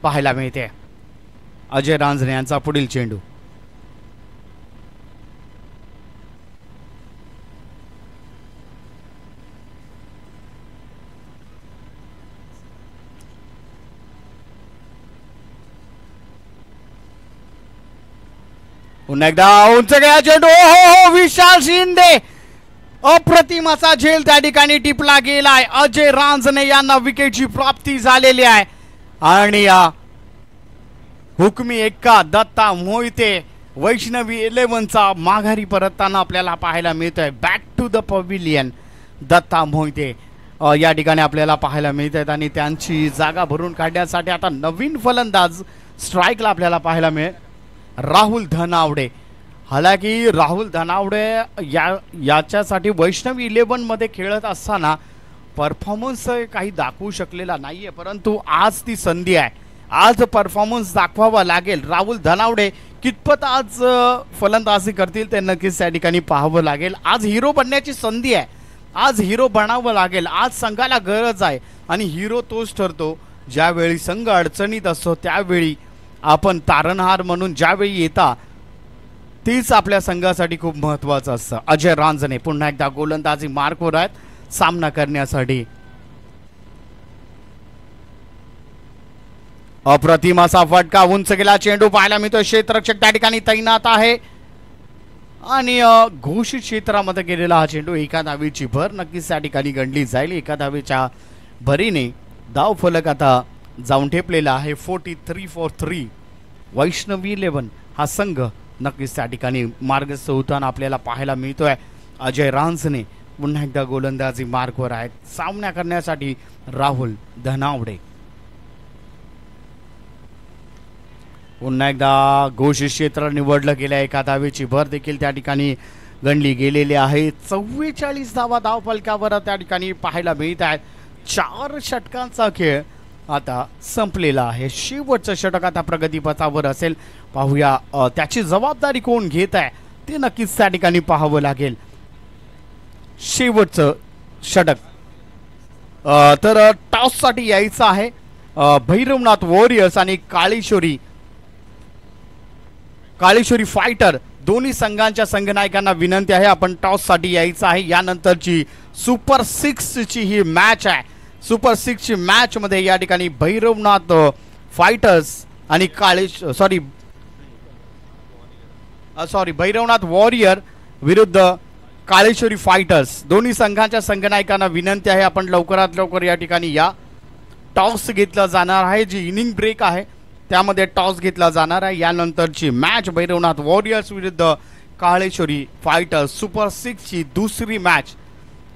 पाहायला मिळते. अजय रांजणे यांचा पुढील चेंडू. पुन्हा एकदा उंच गया चेंडू. हो विशाल शिंदे अप्रतिम असा झेल त्या ठिकाणी टिपला गेलाय. अजय रांजणे यांना विकेटची प्राप्ती झालेली आहे. आणि या हुकमी एक्का दत्ता मोहिते वैष्णवी 11चा माघारी परतताना आपल्याला पाहायला मिळतोय. Back to the pavilion Datta Mohite या ठिकाणी आपल्याला पाहायला मिळत आहेत. आणि त्यांची जागा भरून काढण्यासाठी आता नवीन फलंदाज स्ट्राईकला आपल्याला पाहायला मिळेल. राहुल धनावडे. हालाकी राहुल धनावडे याच्यासाठी वैष्णवी 11 मध्ये खेळत असताना परफॉर्मन्स काही दाखवू शकलेला नाहीये, परंतु आज ती संधी आहे. आज परफॉर्मन्स दाखवावा लागेल. राहुल धनावडे कितपत आज फलंदाजी करतील ते नक्कीच त्या ठिकाणी पाहावं लागेल. आज हिरो बनण्याची संधी आहे. आज हिरो बनावं लागेल. आज संघाला गरज आहे आणि हिरो तोच ठरतो ज्यावेळी संघ अडचणीत असतो, त्यावेळी आपण तारणहार म्हणून ज्यावेळी येता तीच आपल्या संघासाठी खूप महत्वाचं असतं. अजय रांजणे पुन्हा एकदा गोलंदाजी मार्कवर आहेत सामना करण्यासाठी. अप्रतिम असा फटका. उंच गेला चेंडू पाहायला मिळतो. क्षेत्ररक्षक त्या ठिकाणी तैनात आहे आणि घोषित क्षेत्रामध्ये गेलेला हा चेंडू. एका धावेची भर नक्कीच त्या ठिकाणी गणली जाईल. एका धावेच्या भरीने धाव फलक आता जाऊन ठेपलेला आहे. 43 for 3 वैष्णवी 11 हा संघ नक्कीच त्या ठिकाणी मार्गस्थ होताना आपल्याला पाहायला मिळतोय. अजय रांजणे पुन्हा एकदा गोलंदाजी मार्कवर आहेत सामना करण्यासाठी. राहुल धनावडे पुन्हा एकदा घोषित क्षेत्र निवडलं गेलं. एका धावेची भर देखील त्या ठिकाणी गणली गेलेली आहे. 44 धावा धाव फलकावर त्या ठिकाणी पाहायला मिळत आहेत. 4 षटकांचा खेळ आता संपलेला आहे. शेवटचं षटक आता प्रगतीपथावर असेल. पाहूया त्याची जबाबदारी कोण घेत आहे ते नक्कीच त्या ठिकाणी पाहावं लागेल. शेवटचं षटक तर टॉससाठी यायचं आहे. भैरवनाथ वॉरियर्स आणि काळेश्वरी फायटर दोन्ही संघांच्या संघनायकांना विनंती आहे आपण टॉससाठी यायचं आहे. यानंतरची सुपर 6 ची ही मॅच आहे. सुपर 6 ची मॅच मध्ये या ठिकाणी भैरवनाथ फायटर्स आणि भैरवनाथ वॉरियर विरुद्ध काळेश्वरी फायटर्स दोन्ही संघांच्या संघनायकांना विनंती आहे आपण लवकरात लवकर या ठिकाणी या. टॉस घेतला जाणार आहे. जी इनिंग ब्रेक आहे त्यामध्ये टॉस घेतला जाणार आहे. यानंतरची मॅच भैरवनाथ वॉरियर्स विरुद्ध काळेश्वरी फायटर्स सुपर 6 ची दुसरी मॅच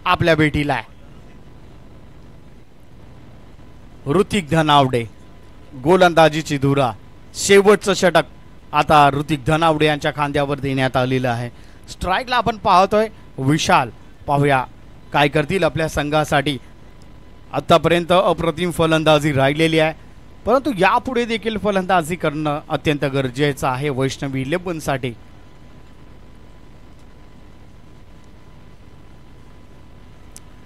आपल्या भेटीला आहे. ऋतिक धनावडे गोलंदाजीची धुरा. शेवटचं षटक आता ऋतिक धनावडे यांच्या खांद्यावर देण्यात आलेलं आहे. स्ट्राईकला आपण पाहतोय विशाल. पाहूया काय करतील आपल्या संघासाठी. आतापर्यंत अप्रतिम फलंदाजी राहिलेली आहे, परंतु यापुढे देखील फलंदाजी करणं अत्यंत गरजेचं आहे वैष्णवी 11 साठी.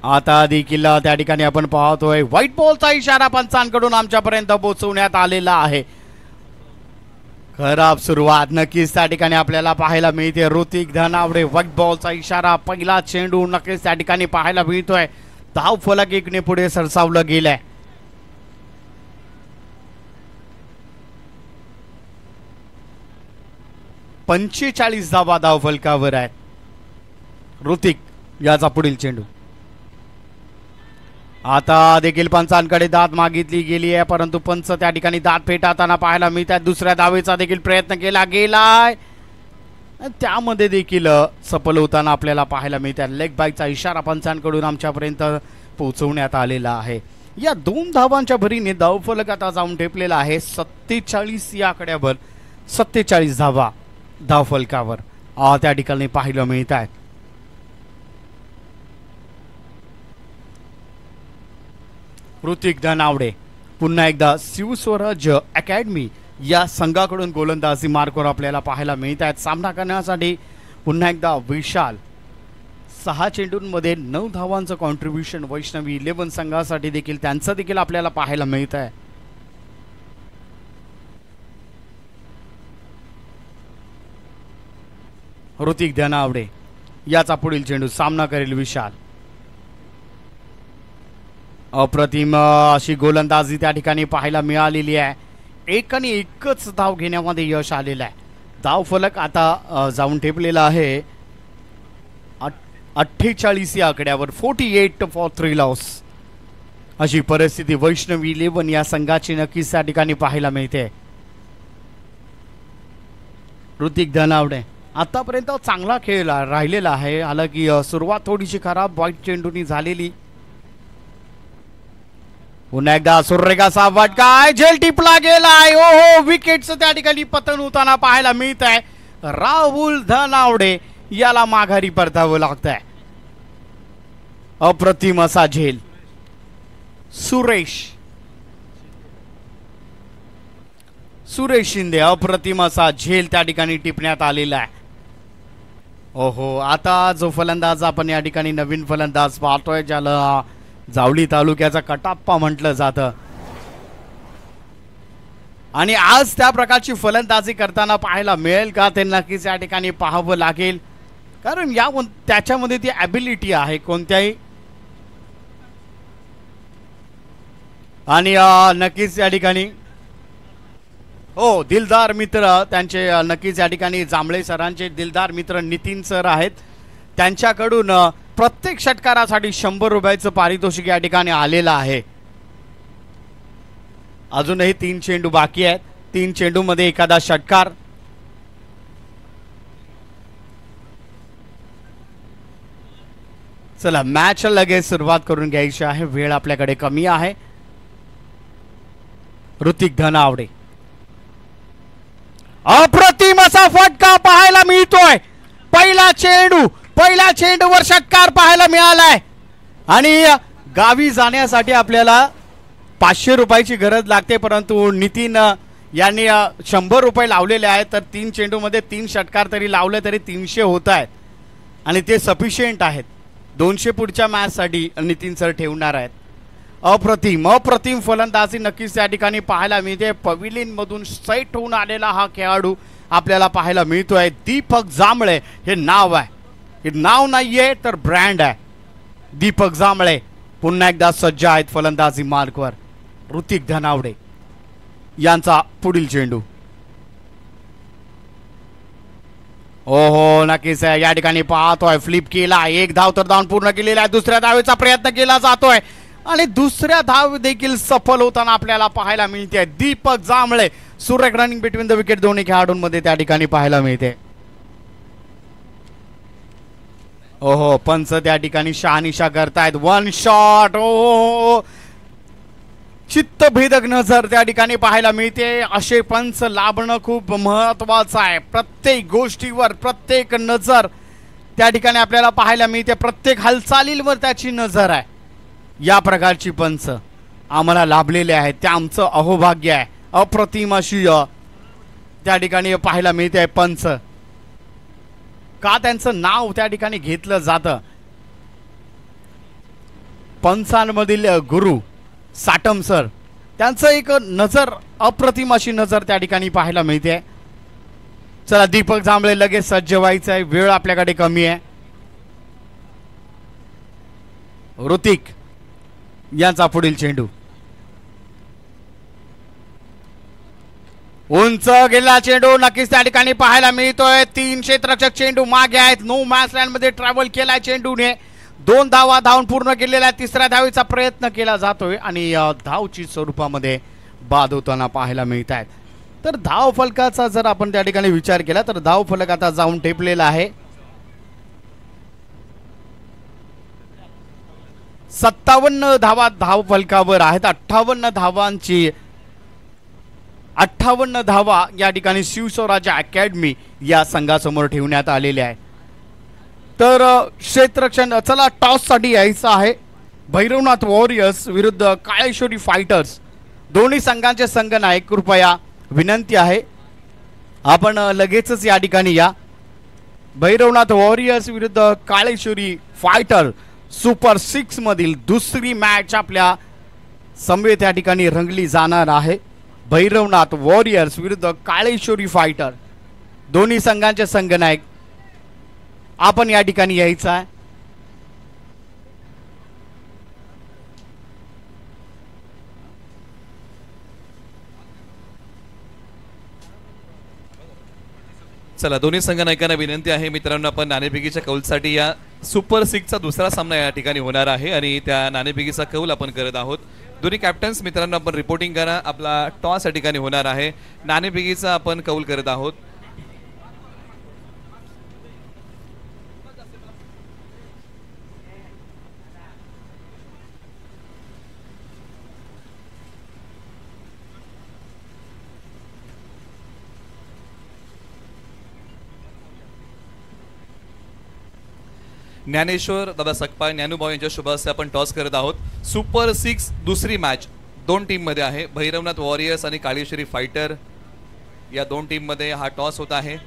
आता देखील त्या ठिकाणी आपण पाहतोय व्हाईट बॉलचा इशारा पंचांकडून आमच्यापर्यंत पोहोचवण्यात आलेला आहे. खराब सुरुवात नक्कीच त्या ठिकाणी आपल्याला पाहायला मिळते. ऋतिक धनावडे व्हाईट बॉलचा इशारा. पहिला चेंडू नक्कीच त्या ठिकाणी पाहायला मिळतोय. धाव फलक 1ने पुढे सरसावलं गेलंय. पंचेचाळीस धावा धाव फलकावर आहेत. ऋतिक याचा पुढील चेंडू. आता देखील पंचांकडे दाद मागितली गेली आहे, परंतु पंच त्या ठिकाणी दाद फेटाळताना पाहायला मिळतात. दुसऱ्या धावेचा देखील प्रयत्न केला गेलाय त्यामध्ये देखील सफल होताना आपल्याला पाहायला मिळतात. लेग बायचा इशारा पंचांकडून आमच्यापर्यंत पोहोचवण्यात आलेला आहे. या 2 धावांच्या भरीने धावफलक आता जाऊन ठेपलेला आहे 47 या आकड्यावर. 47 धावा धावफलकावर त्या ठिकाणी पाहायला मिळत आहेत. ऋतिक धनावडे पुन्हा एकदा शिवस्वराज अकॅडमी या संघाकडून गोलंदाजी मार्कवर आपल्याला पाहायला मिळत आहेत. सामना करण्यासाठी पुन्हा एकदा विशाल 6 चेंडूंमध्ये 9 धावांचं कॉन्ट्रीब्युशन वैष्णवी 11 संघासाठी देखील त्यांचं देखील आपल्याला पाहायला मिळत आहे. ऋतिक धनावडे याचा पुढील चेंडू सामना करेल विशाल. अप्रतिम अशी गोलंदाजी त्या ठिकाणी पाहायला मिळालेली आहे. 1 आणि 1च धाव घेण्यामध्ये यश आलेलं आहे. धावफलक आता जाऊन ठेपलेला आहे 48 या आकड्यावर. 48 फॉर 3 लॉस अशी परिस्थिती वैष्णवी 11 या संघाची नक्कीच त्या ठिकाणी पाहायला मिळते. ऋतिक धनावडे आतापर्यंत चांगला खेळ राहिलेला आहे. हालाकी सुरुवात थोडीशी खराब वाईट चेंडूनी झालेली. पुन्हा एकदा सुरेखाचा फटका झेल टिपला गेलाय. ओहो विकेटचं त्या ठिकाणी पतन होताना पाहायला मिळत आहे. राहुल धनावडे याला माघारी परतावं लागत आहे. अप्रतिम असा झेल. सुरेश शिंदे अप्रतिम असा झेल त्या ठिकाणी टिपण्यात आलेला आहे. ओहो आता जो फलंदाज आपण या ठिकाणी नवीन फलंदाज पाहतोय ज्याला जावळी तालुक्याचा कटाप्पा म्हटलं जातं आणि आज त्या प्रकारची फलंदाजी करताना पाहायला मिळेल का ते नक्कीच या ठिकाणी पाहावं लागेल. कारण त्याच्यामध्ये ती ॲबिलिटी आहे कोणत्याही आणि नक्कीच या ठिकाणी हो दिलदार मित्र त्यांचे नक्कीच या ठिकाणी जांभळे सरांचे दिलदार मित्र नितीन सर आहेत. त्यांच्याकडून प्रत्येक षटकारासाठी 100 रुपयाचं पारितोषिक या ठिकाणी आलेलं आहे. अजूनही 3 चेंडू बाकी आहेत. 3 चेंडू मध्ये एखादा षटकार. चला मॅच लगेच सुरुवात करून घ्यायची आहे. वेळ आपल्याकडे कमी आहे. ऋतिक धनावडे अप्रतिम असा फटका पाहायला मिळतोय. पहिला चेंडूवर षटकार पाहायला मिळालाय आणि गावी जाण्यासाठी आपल्याला 500 रुपयाची गरज लागते. परंतु नितीन यांनी 100 रुपये लावलेले आहेत. तर 3 चेंडूमध्ये 3 षटकार तरी लावले तरी 300 होत आहेत आणि ते सफिशियंट आहेत. 200 पुढच्या मॅच साठी नितीन सर ठेवणार आहेत. अप्रतिम फलंदाजी नक्कीच त्या ठिकाणी पाहायला मिळते. पविलियन मधून सेट होऊन आलेला हा खेळाडू आपल्याला पाहायला मिळतोय. दीपक जांभळे हे नाव आहे. हे नाव नाहीये तर ब्रँड आहे. दीपक जांभळे पुन्हा एकदा सज्ज आहेत फलंदाजी मार्कवर. ऋतिक धनावडे यांचा पुढील चेंडू. ओहो नक्कीच या ठिकाणी पाहतोय फ्लिप केला. 1 धाव तर धाव पूर्ण केलेला आहे. दुसऱ्या धावेचा प्रयत्न केला जातोय आणि दुसऱ्या धाव देखील सफल होताना आपल्याला पाहायला मिळते. दीपक जांभळे सुरेख रनिंग बिटवीन द विकेट दोन्ही खेळाडूंमध्ये त्या ठिकाणी पाहायला मिळते. ओहो पंच त्या ठिकाणी शहानिशा करतायत. 1 शॉट. ओहो चित्तभेदक नजर त्या ठिकाणी पाहायला मिळते. असे पंच लाभणं खूप महत्वाचं आहे. प्रत्येक गोष्टीवर प्रत्येक नजर त्या ठिकाणी आपल्याला पाहायला मिळते. प्रत्येक हालचालींवर त्याची नजर आहे. या प्रकारची पंच आम्हाला लाभलेले आहेत ते आमचं अहोभाग्य आहे. अप्रतिम अशी त्या ठिकाणी पाहायला मिळते पंच. का त्यांचं नाव त्या ठिकाणी घेतलं जातं. पंचांमधील गुरु साटम सर त्यांचं एक नजर अप्रतिम अशी नजर त्या ठिकाणी पाहायला मिळते. चला दीपक जांभळे लगेच सज्ज व्हायचं आहे. वेळ आपल्याकडे कमी आहे. ऋतिक यांचा पुढील चेंडू. उंच गेला चेंडू नक्कीच त्या ठिकाणी पाहायला मिळतोय. 3 क्षेत्ररक्षक चेंडू मागे आहेत. नो मॅच लाईन मध्ये ट्रॅव्हल केलाय चेंडूने. 2 धावा धावून पूर्ण केलेला आहे. 3ऱ्या धावेचा प्रयत्न केला जातोय आणि धावची स्वरूपामध्ये बाद होताना पाहायला मिळत आहेत. तर धाव फलकाचा जर आपण त्या ठिकाणी विचार केला तर धाव फलक आता जाऊन टेपलेला आहे 57 धावा धाव फलकावर आहेत. 58 धावांची 58 धावा या ठिकाणी शिवस्वराज अकॅडमी या संघासमोर ठेवण्यात आलेले आहे. तर क्षेत्ररक्षण चला टॉस साठी यायचं आहे. भैरवनाथ वॉरियर्स विरुद्ध काळेश्वरी फायटर्स दोन्ही संघांचे संघनायक कृपया विनंती आहे आपण लगेचच या ठिकाणी या. भैरवनाथ वॉरियर्स विरुद्ध काळेश्वरी फायटर सुपर 6 मधील दुसरी मॅच आपल्या समवेत या ठिकाणी रंगली जाणार आहे. भैरवनाथ वॉरियर्स विरुद्ध काळेश्वरी फायटर दोन्ही संघांचे संघनायक आपण या ठिकाणी यायचं आहे. चला दोन्ही संघनायकांना विनंती आहे मित्रांनो आपण नाणेफेकीच्या कौलसाठी या सुपर 6 चा दुसरा सामना या ठिकाणी होणार आहे आणि त्या नाणेफेकीचा कौल आपण करत आहोत. दोन्ही कॅप्टन्स मित्रांनो आपण रिपोर्टिंग करा. आपला टॉस या ठिकाणी होणार आहे. नाणेफेकीचा आपण कौल करत आहोत. ज्ञानेश्वर दादा सकपाळ ज्ञानूभाऊ यांच्या शुभ हस्ते आपण टॉस करत आहोत. सुपर 6 दुसरी मॅच दोन टीम मध्ये आहे. भैरवनाथ वॉरियर्स आणि काळेश्वरी फायटर या दोन टीम मध्ये हा टॉस होत आहे.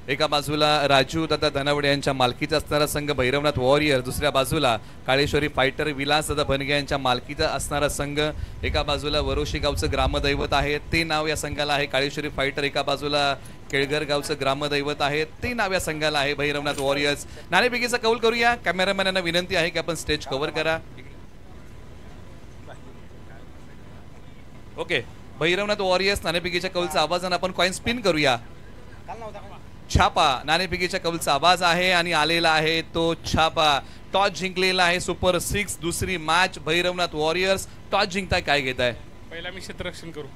एका बाजूला राजू दादा धनावडे यांच्या मालकीचा असणारा संघ भैरवनाथ वॉरियर, दुसऱ्या बाजूला काळेश्वरी फायटर विलास दादा बनगे यांच्या मालकीचा असणारा संघ. एका बाजूला वरोशी गावचं ग्रामदैवत आहे ते नाव या संघाला आहे काळेश्वरी फायटर. एका बाजूला केळघर गावचं ग्रामदैवत आहे ते नाव या संघाला आहे भैरवनाथ वॉरियर्स. नाणेफेकीचा कौल करूया. कॅमेरामॅनांना विनंती आहे की आपण स्टेज कव्हर करा. ओके, भैरवनाथ वॉरियर्स नाणेफेकीच्या कौलचा आवाजाने आपण कॉइन स्पिन करूया. छापा नाणेफेकीच्या कौलचा आवाज आहे आणि आलेला आहे तो छापा. टॉस जिंकलेला आहे सुपर 6 दुसरी मॅच. भैरवनाथ वॉरियर्स टॉस जिंकताय, काय घेताय? पहिला मी क्षेत्ररक्षण करू.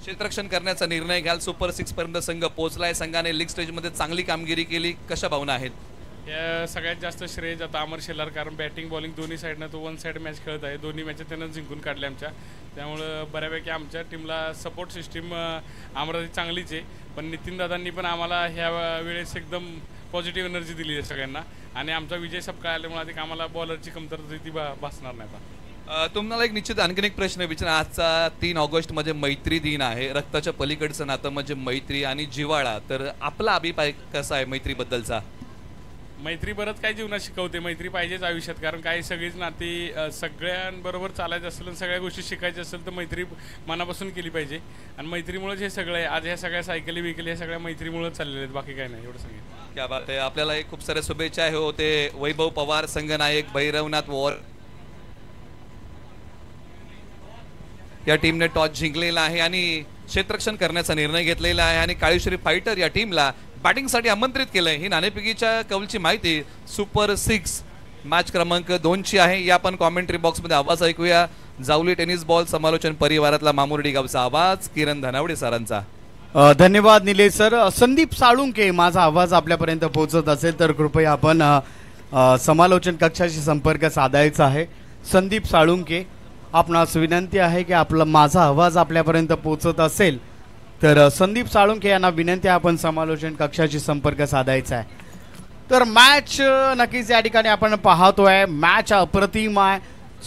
क्षेत्ररक्षण करण्याचा निर्णय घ्याल. सुपर 6 पर्यंत संघ पोहोचलाय. संघाने लीग स्टेज मध्ये चांगली कामगिरी केली. कशा भावना आहेत? या सगळ्यात जास्त श्रेय जातं अमर शेलार, कारण बॅटिंग बॉलिंग दोन्ही साईडनं तो वन साईड मॅच खेळत आहे. दोन्ही मॅचेस त्यानं जिंकून काढल्या आमच्या. त्यामुळं बऱ्यापैकी आमच्या टीमला सपोर्ट सिस्टीम अमरावती चांगलीच आहे. पण नितीन दादांनी पण आम्हाला ह्या वेळेस एकदम पॉझिटिव्ह एनर्जी दिली आहे सगळ्यांना आणि आमचा विजय सपकाळ आल्यामुळे अधिक आम्हाला बॉलरची कमतरता ती भासणार नाही आता. तुम्हाला एक निश्चित आणखीन एक प्रश्न विचार. आजचा 3 ऑगस्ट म्हणजे मैत्री दिन आहे. रक्ताच्या पलीकडचं नातं म्हणजे मैत्री आणि जिव्हाळा. तर आपला अभिप्राय कसा आहे मैत्रीबद्दलचा? मैत्री बरंच काही जीवनात शिकवते. मैत्री पाहिजेच आयुष्यात, कारण काही सगळीच नाती सगळ्यांबरोबर चालायचं असेल आणि सगळ्या गोष्टी शिकायच्या असेल तर मैत्री मनापासून केली पाहिजे. आणि मैत्रीमुळेच हे सगळं आहे. आज ह्या सगळ्या सायकली विकली ह्या सगळ्या मैत्रीमुळेच चाललेल्या आहेत, बाकी काही नाही. एवढं सांगितलं. क्या बात आहे. आपल्याला एक खूप साऱ्या शुभेच्छा आहे. होते वैभव पवार संघनायक भैरवनाथ वॉर या टीमने टॉस जिंकलेला आहे आणि क्षेत्ररक्षण करण्याचा निर्णय घेतलेला आहे आणि काळेश्वरी फायटर या टीमला बॅटिंगसाठी आमंत्रित केलंय. ही नाणेफेकीच्या कौलची माहिती सुपर 6 मॅच क्रमांक 2 ची आहे. या आपण कॉमेंट्री बॉक्समध्ये आवाज ऐकूया. जावली टेनिस बॉल समालोचन परिवारातला मामुर्डी गावचा आवाज किरण धनावडे सरांचा. धन्यवाद निलेश सर. संदीप साळुंके, माझा आवाज आपल्यापर्यंत पोहोचत असेल तर कृपया आपण समालोचन कक्षाशी संपर्क साधायचा आहे. संदीप साळुंके, आपणास विनंती आहे की आपला माझा आवाज आपल्यापर्यंत पोहोचत असेल तर संदीप साळुंके यांना विनंती आहे आपण समालोचन कक्षाशी संपर्क साधायचा आहे. तर मॅच नक्कीच या ठिकाणी आपण पाहतोय. मॅच अप्रतिम आहे.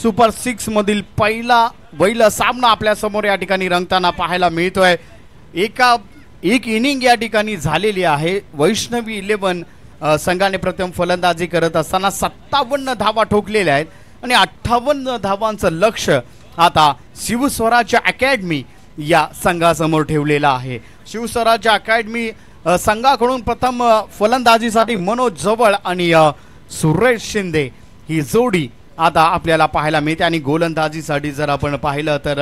सुपर 6 मधील पहिला सामना आपल्या समोर या ठिकाणी रंगताना पाहायला मिळतोय. एक इनिंग या ठिकाणी झालेली आहे. वैष्णवी 11 संघाने प्रथम फलंदाजी करत असताना 57 धावा ठोकलेल्या आहेत आणि 58 धावांचं लक्ष आता शिवस्वराज्य अकॅडमी या संघासमोर ठेवलेला आहे. शिवस्वराज्य अकॅडमी संघाकडून प्रथम फलंदाजीसाठी मनोज जवळ आणि सुरेश शिंदे ही जोडी आता आपल्याला पाहायला मिळते आणि गोलंदाजीसाठी जर आपण पाहिलं तर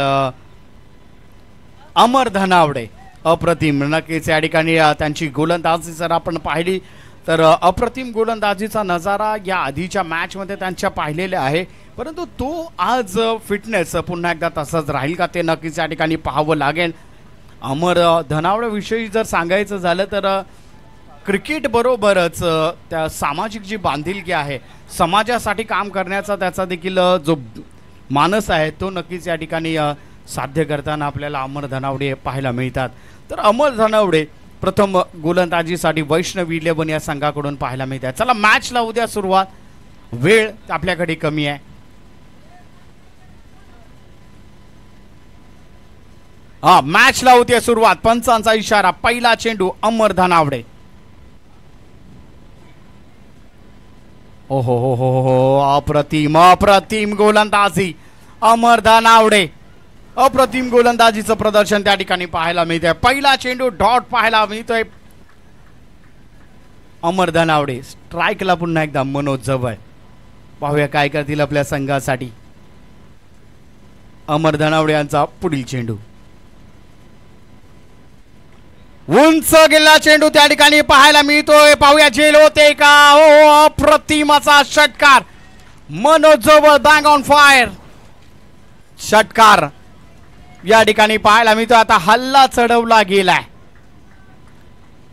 अमर धनावडे अप्रतिम. नक्कीच या ठिकाणी त्यांची गोलंदाजी जर आपण पाहिली तर अप्रतिम गोलंदाजीचा नजारा या आधीच्या मॅचमध्ये त्यांच्या पाहिलेला आहे. परंतु तो आज फिटनेस पुन्हा एकदा तसाच राहील का ते नक्कीच या ठिकाणी पाहावं लागेल. अमर धनावडेविषयी जर सांगायचं झालं तर क्रिकेट बरोबरच त्या सामाजिक जी बांधिलकी आहे, समाजासाठी काम करण्याचा त्याचा देखील जो मानस आहे तो नक्कीच या ठिकाणी साध्य करताना आपल्याला अमर धनावडे पाहायला मिळतात. तर अमर धनावडे प्रथम गोलंदाजीसाठी वैष्णव 11 या संघाकडून पाहायला मिळतात. चला मॅचला उद्या सुरुवात, वेळ आपल्याकडे कमी आहे. मॅचला होती सुरुवात, पंचांचा इशारा, पहिला चेंडू अमर धनावडे. ओहो हो हो हो, अप्रतिम अप्रतिम गोलंदाजी अमर धनावडे. अप्रतिम गोलंदाजीचं प्रदर्शन त्या ठिकाणी पाहायला मिळतंय. पहिला चेंडू डॉट पाहायला मिळतोय अमर धनावडे. स्ट्राईकला पुन्हा एकदा मनोज जवळ. पाहूया काय करतील आपल्या संघासाठी अमर धनावडे यांचा पुढील चेंडू. उंच गेला चेंडू त्या ठिकाणी पाहायला मिळतोय. पाहूया झेल होते का. हो, अप्रतिमाचा षटकार मनोज जवळ, बँग ऑन फायर. षटकार या ठिकाणी पाहायला मिळतोय. आता हल्ला चढवला गेलाय,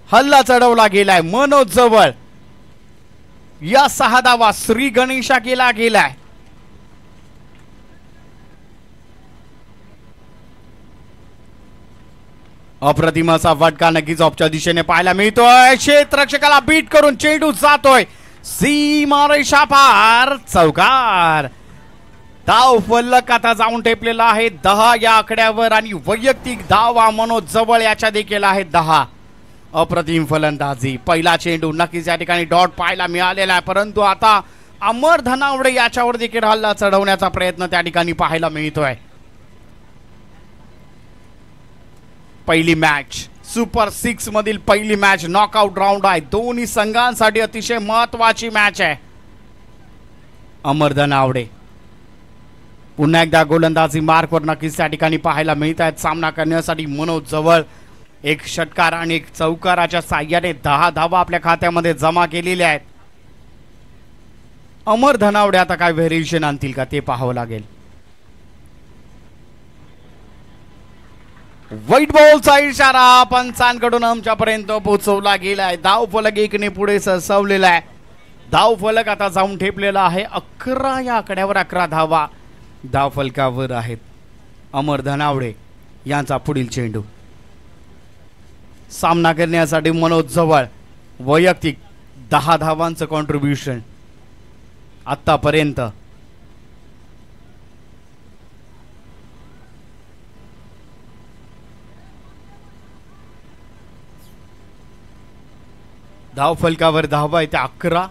हल्ला चढवला गेलाय मनोज जवळ. या 6 धावा श्री गणेशा केला गेलाय. अप्रतिमाचा फटका नक्कीच ऑफच्या दिशेने पाहायला मिळतोय. क्षेत्ररक्षकाला बीट करून चेंडू जातोय सीमारेषा पार, चौकार. धाव फलक आता जाऊन टेपलेला आहे 10 या आकड्यावर आणि वैयक्तिक धावा मनोज जवळ याच्या देखील आहेत 10. अप्रतिम फलंदाजी. पहिला चेंडू नक्कीच या ठिकाणी डॉट पाहायला मिळालेला आहे, परंतु आता अमर धनावडे याच्यावर देखील हल्ला चढवण्याचा प्रयत्न त्या ठिकाणी पाहायला मिळतोय. पहिली मॅच सुपर 6 मधील पहिली मॅच नॉकआउट राऊंड आहे. दोन्ही संघांसाठी अतिशय महत्वाची मॅच आहे. अमर धनावडे पुन्हा एकदा गोलंदाजी मार्कवर नक्कीच त्या ठिकाणी पाहायला मिळत आहेत. सामना करण्यासाठी मनोज जवळ एक षटकार आणि एक चौकाराच्या साह्याने 10 धावा आपल्या खात्यामध्ये जमा केलेल्या आहेत. अमर धनावडे आता काय व्हेरिएशन आणतील का ते पाहावं लागेल. व्हाईट बॉलचा इशारा पंचांकडून आमच्यापर्यंत पोहोचवला गेलाय. धाव फलक 1 ने पुढे सरसावलेला आहे. धाव फलक आता जाऊन ठेपलेला आहे 11 या आकड्यावर. 11 धावा धाव फलकावर आहेत. अमर धनावडे यांचा पुढील चेंडू. सामना करण्यासाठी मनोज जवळ वैयक्तिक 10 धावांचं कॉन्ट्रीब्युशन आतापर्यंत. धाव फलकावर धावा आहे त्या 11.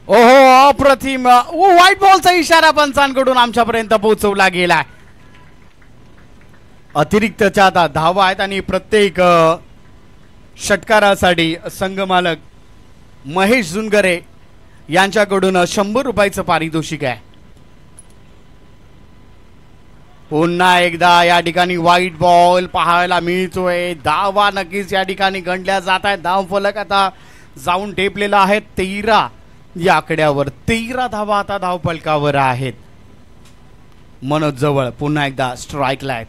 ओहो, अप्रतिम. व्हाईट बॉलचा इशारा पंचांकडून आमच्यापर्यंत पोहोचवला गेला. अतिरिक्तच्या आता धावा आहेत आणि प्रत्येक षटकारासाठी संघ मालक महेश जुनगरे यांच्याकडून 100 रुपयाचं पारितोषिक आहे. पुन्हा एकदा या ठिकाणी व्हाईट बॉल पाहायला मिळतोय. धावा नक्कीच या ठिकाणी गणल्या जात आहेत. धाव फलक आता जाऊन टेपलेला आहे 13 या आकड्यावर. 13 धावा आता धाव फलकावर आहेत. मनोज जवळ पुन्हा एकदा स्ट्राईकला आहेत.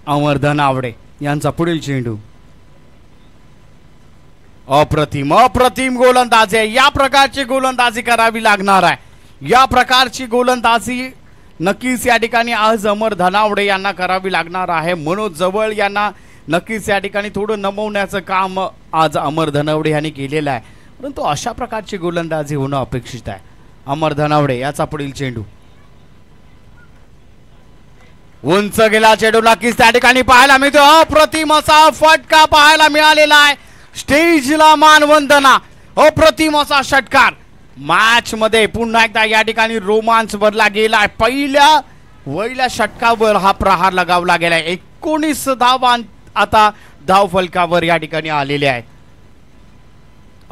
अमर धनावडे यांचा पुढील चेंडू. अप्रतिम अप्रतिम गोलंदाजी आहे. या प्रकारची गोलंदाजी करावी लागणार आहे. या प्रकारची गोलंदाजी नक्कीच या ठिकाणी आज अमर धनावडे यांना करावी लागणार आहे. मनोज जवळ यांना नक्कीच या ठिकाणी थोडं नमवण्याचं काम आज अमर धनावडे यांनी केलेलं आहे, परंतु अशा प्रकारची गोलंदाजी होणं अपेक्षित आहे. अमर धनावडे याचा पुढील चेंडू. उंच गेला चेंडू नक्कीच त्या ठिकाणी पाहायला मिळतो. अप्रतिम असा फटका पाहायला मिळालेला आहे. स्टेजला मानवंदना. अप्रतिम असा षटकार. मॅच मध्ये पुन्हा एकदा या ठिकाणी रोमांच भरला गेलाय. पहिल्या षटकावर हा प्रहार लगावला गेलाय. 19 धावा आता धाव फलकावर या ठिकाणी आलेले आहेत.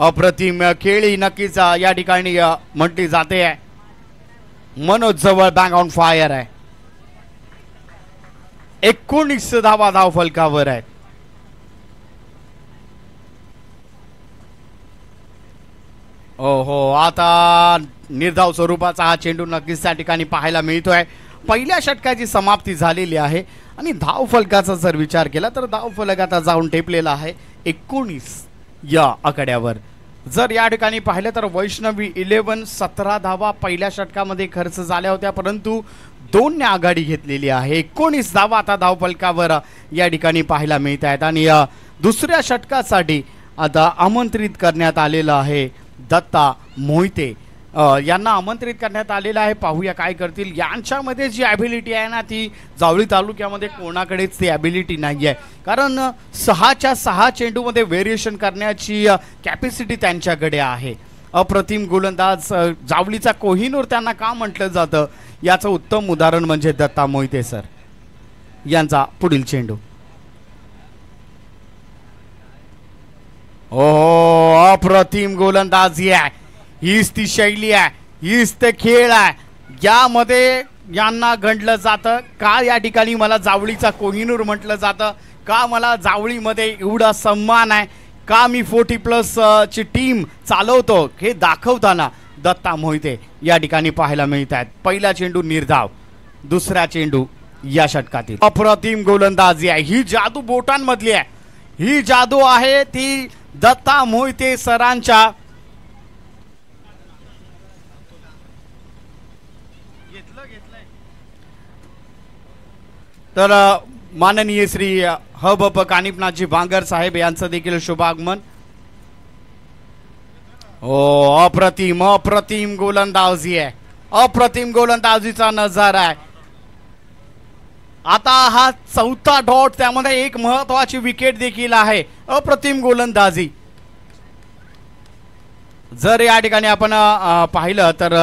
अप्रतिम खेळी नक्कीच या ठिकाणी म्हटली जाते आहे. मनोज जवळ बँक ऑन फायर आहे. 19 धावा धाव फलकावर आहेत. ओहो, आता निर्धाव स्वरूपाचा हा चेंडू नक्कीच त्या ठिकाणी पाहायला मिळतोय. पहिल्या षटकाची समाप्ती झालेली आहे आणि धाव फलकाचा जर विचार केला तर धाव फलक आता जाऊन टेपलेला आहे 19 या आकड्यावर. जर या ठिकाणी पाहिलं तर वैष्णवी 11 17 धावा पहिल्या षटकामध्ये खर्च झाल्या होत्या, परंतु 2 ने आघाडी घेतलेली आहे. 19 धावा आता धाव फलकावर या ठिकाणी पाहायला मिळत आहेत आणि दुसऱ्या षटकासाठी आता आमंत्रित करण्यात आलेलं आहे दत्ता मोहिते यांना आमंत्रित करण्यात आलेलं आहे. पाहूया काय करतील. यांच्यामध्ये जी ॲबिलिटी आहे ना ती जावळी तालुक्यामध्ये कोणाकडेच ती ॲबिलिटी नाही आहे, कारण 6च्या 6 चेंडूमध्ये व्हेरिएशन करण्याची कॅपॅसिटी त्यांच्याकडे आहे. अप्रतिम गोलंदाज जावळीचा कोहिनूर त्यांना का म्हटलं जातं याचं उत्तम उदाहरण म्हणजे दत्ता मोहिते सर यांचा पुढील चेंडू. ओ अप्रतिम गोलंदाजी आहे. हीच ती शैली आहे, हीच ते खेळ आहे. यामध्ये यांना गणलं जातं का या ठिकाणी मला जावळीचा कोहिनूर म्हटलं जातं, का मला जावळीमध्ये एवढा सन्मान आहे, का मी 40+ ची टीम चालवतो हे दाखवताना दत्ता मोहिते या ठिकाणी पाहायला मिळत आहेत. पहिला चेंडू निर्धाव, दुसरा चेंडू या षटकातील. अप्रतिम गोलंदाजी आहे. ही जादू बोटांमधली आहे, ही जादू आहे ती दत्ता मोहिते सरांच्या. तर माननीय श्री हब कानिपनाथजी भांगर साहेब यांचं देखील शुभागमन. ओ अप्रतिम अप्रतिम गोलंदाजी आहे, अप्रतिम गोलंदाजीचा नजारा आहे. आता हा 4था डॉट, त्यामध्ये एक महत्वाची विकेट देखील आहे. अप्रतिम गोलंदाजी. जर या ठिकाणी आपण पाहिलं तर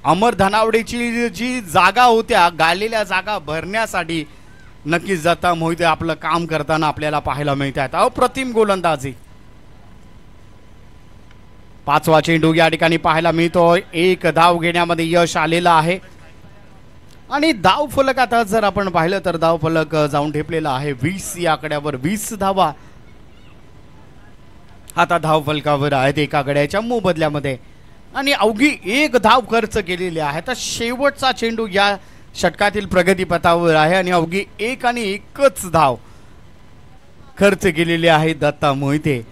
अमर धनावडेची जी जागा होत्या गाळलेल्या जागा भरण्यासाठी नक्कीच दत्ता मोहिते आपलं काम करताना आपल्याला पाहायला मिळत आहेत. अप्रतिम गोलंदाजी. 5वा चेंडू या ठिकाणी पाहायला मिळतोय. 1 धाव घेण्यामध्ये यश आलेलं आहे आणि धाव फलक आता जर आपण पाहिलं तर धाव फलक जाऊन ठेपलेला आहे 20 या आकड्यावर. 20 धावा आता धाव फलकावर आहेत एका गड्याच्या मोबदल्यामध्ये आणि अवघी 1 धाव खर्च केलेली आहे. तर शेवटचा चेंडू या षटकातील प्रगतीपथावर आहे आणि अवघी 1 आणि 1च धाव खर्च केलेली आहे दत्ता मोहिते.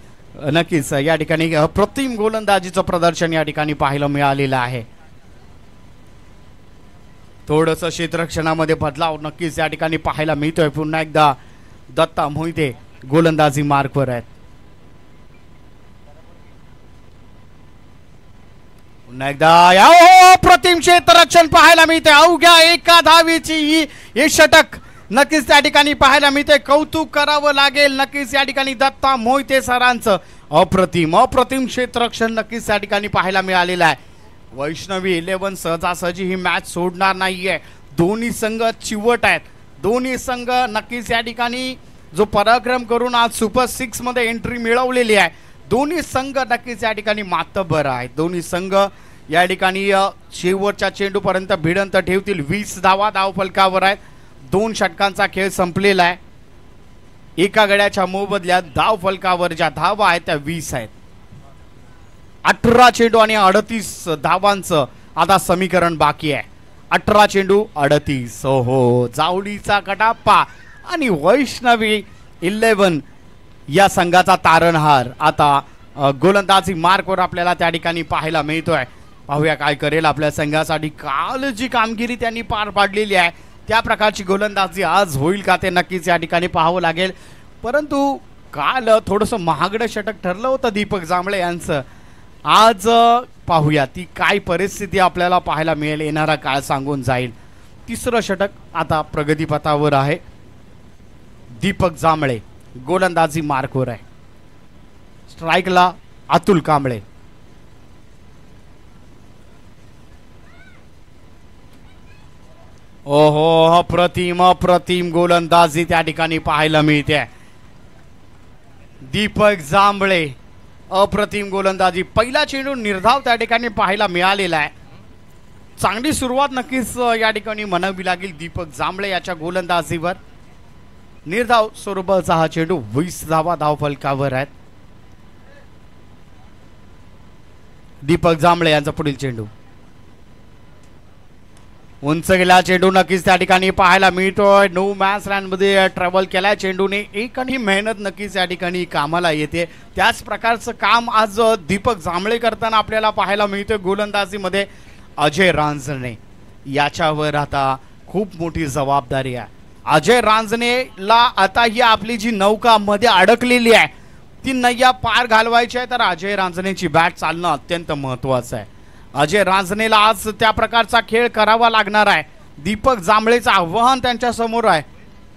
नक्कीच या ठिकाणी अप्रतिम गोलंदाजीचं प्रदर्शन या ठिकाणी पाहायला मिळालेलं आहे. थोडंसं क्षेत्ररक्षणामध्ये बदलाव नक्कीच या ठिकाणी पाहायला मिळतोय. पुन्हा एकदा दत्ता मोहिते गोलंदाजी मार्कवर आहेत. पुन्हा एकदा अप्रतिम क्षेत्ररक्षण पाहायला मिळते. अवघ्या 1 धावेची ही षटक नक्कीच त्या ठिकाणी पाहायला मिळते. कौतुक करावं लागेल नक्कीच या ठिकाणी दत्ता मोहिते सरांचं. अप्रतिम अप्रतिम क्षेत्ररक्षण नक्कीच त्या ठिकाणी पाहायला मिळालेलं आहे. वैष्णवी 11 सहजासहजी ही मॅच सोडणार नाहीये. दोन्ही संघ चिवट आहेत. दोन्ही संघ नक्कीच या ठिकाणी जो पराक्रम करून आज सुपर 6 मध्ये एंट्री मिळवलेली आहे. दोन्ही संघ नक्कीच या ठिकाणी मातब्बर आहेत. दोन्ही संघ या ठिकाणी शेवटच्या चेंडूपर्यंत भिडंत ठेवतील. 20 धावा धाव फलकावर आहेत. 2 षटकांचा खेळ संपलेला आहे. एका गड्याच्या मोबदल्यात धाव फलकावर ज्या धावा आहेत त्या 20 आहेत. 18 चेंडू आणि 38 धावांचं आता समीकरण बाकी आहे. 18 चेंडू 38. हो जावळीचा कटाप्पा आणि वैष्णवी 11 या संघाचा तारणहार आता गोलंदाजी मार्कवर आपल्याला त्या ठिकाणी पाहायला मिळतोय. पाहूया काय करेल आपल्या संघासाठी. काल जी कामगिरी त्यांनी पार पाडलेली आहे त्या प्रकारची गोलंदाजी आज होईल का ते नक्कीच या ठिकाणी पाहावं लागेल. परंतु काल थोडंसं महागडं षटक ठरलं होतं दीपक जांभळे यांचं. आज पाहूया ती काय परिस्थिती आपल्याला पाहायला मिळेल. येणारा काळ सांगून जाईल. 3रं षटक आता प्रगतीपथावर आहे. दीपक जांभळे गोलंदाजी मार्कवर आहे. स्ट्राईकला अतुल कांबळे. ओहो अप्रतिम अप्रतिम गोलंदाजी त्या ठिकाणी पाहायला मिळते. दीपक जांभळे अप्रतिम गोलंदाजी, पहिला चेंडू निर्धाव त्या ठिकाणी पाहायला मिळालेला आहे. चांगली सुरुवात नक्कीच या ठिकाणी म्हणावी लागेल दीपक जांभळे याच्या गोलंदाजीवर. निर्धाव स्वरूपाचा हा चेंडू, 20 धावा धावफलकावर आहेत. दीपक जांभळे यांचा पुढील चेंडू उंच गेला चेंडू, नक्कीच त्या ठिकाणी पाहायला मिळतोय. नो मॅच लँड मध्ये ट्रॅव्हल केलाय चेंडूने. एक आणि मेहनत नक्कीच या ठिकाणी कामाला येते. त्याच प्रकारचं काम आज दीपक जांभळे करताना आपल्याला पाहायला मिळतोय गोलंदाजीमध्ये. अजय रांजणे याच्यावर आता खूप मोठी जबाबदारी आहे. अजय रांजणेला आता ही आपली जी नौका मध्ये अडकलेली आहे ती नय्या पार घालवायची आहे, तर अजय रांजणेची बॅट चालणं अत्यंत महत्वाचं आहे. अजय रांजणेला आज त्या प्रकारचा खेळ करावा लागणार आहे. दीपक जांभळेचं आव्हान त्यांच्या समोर आहे,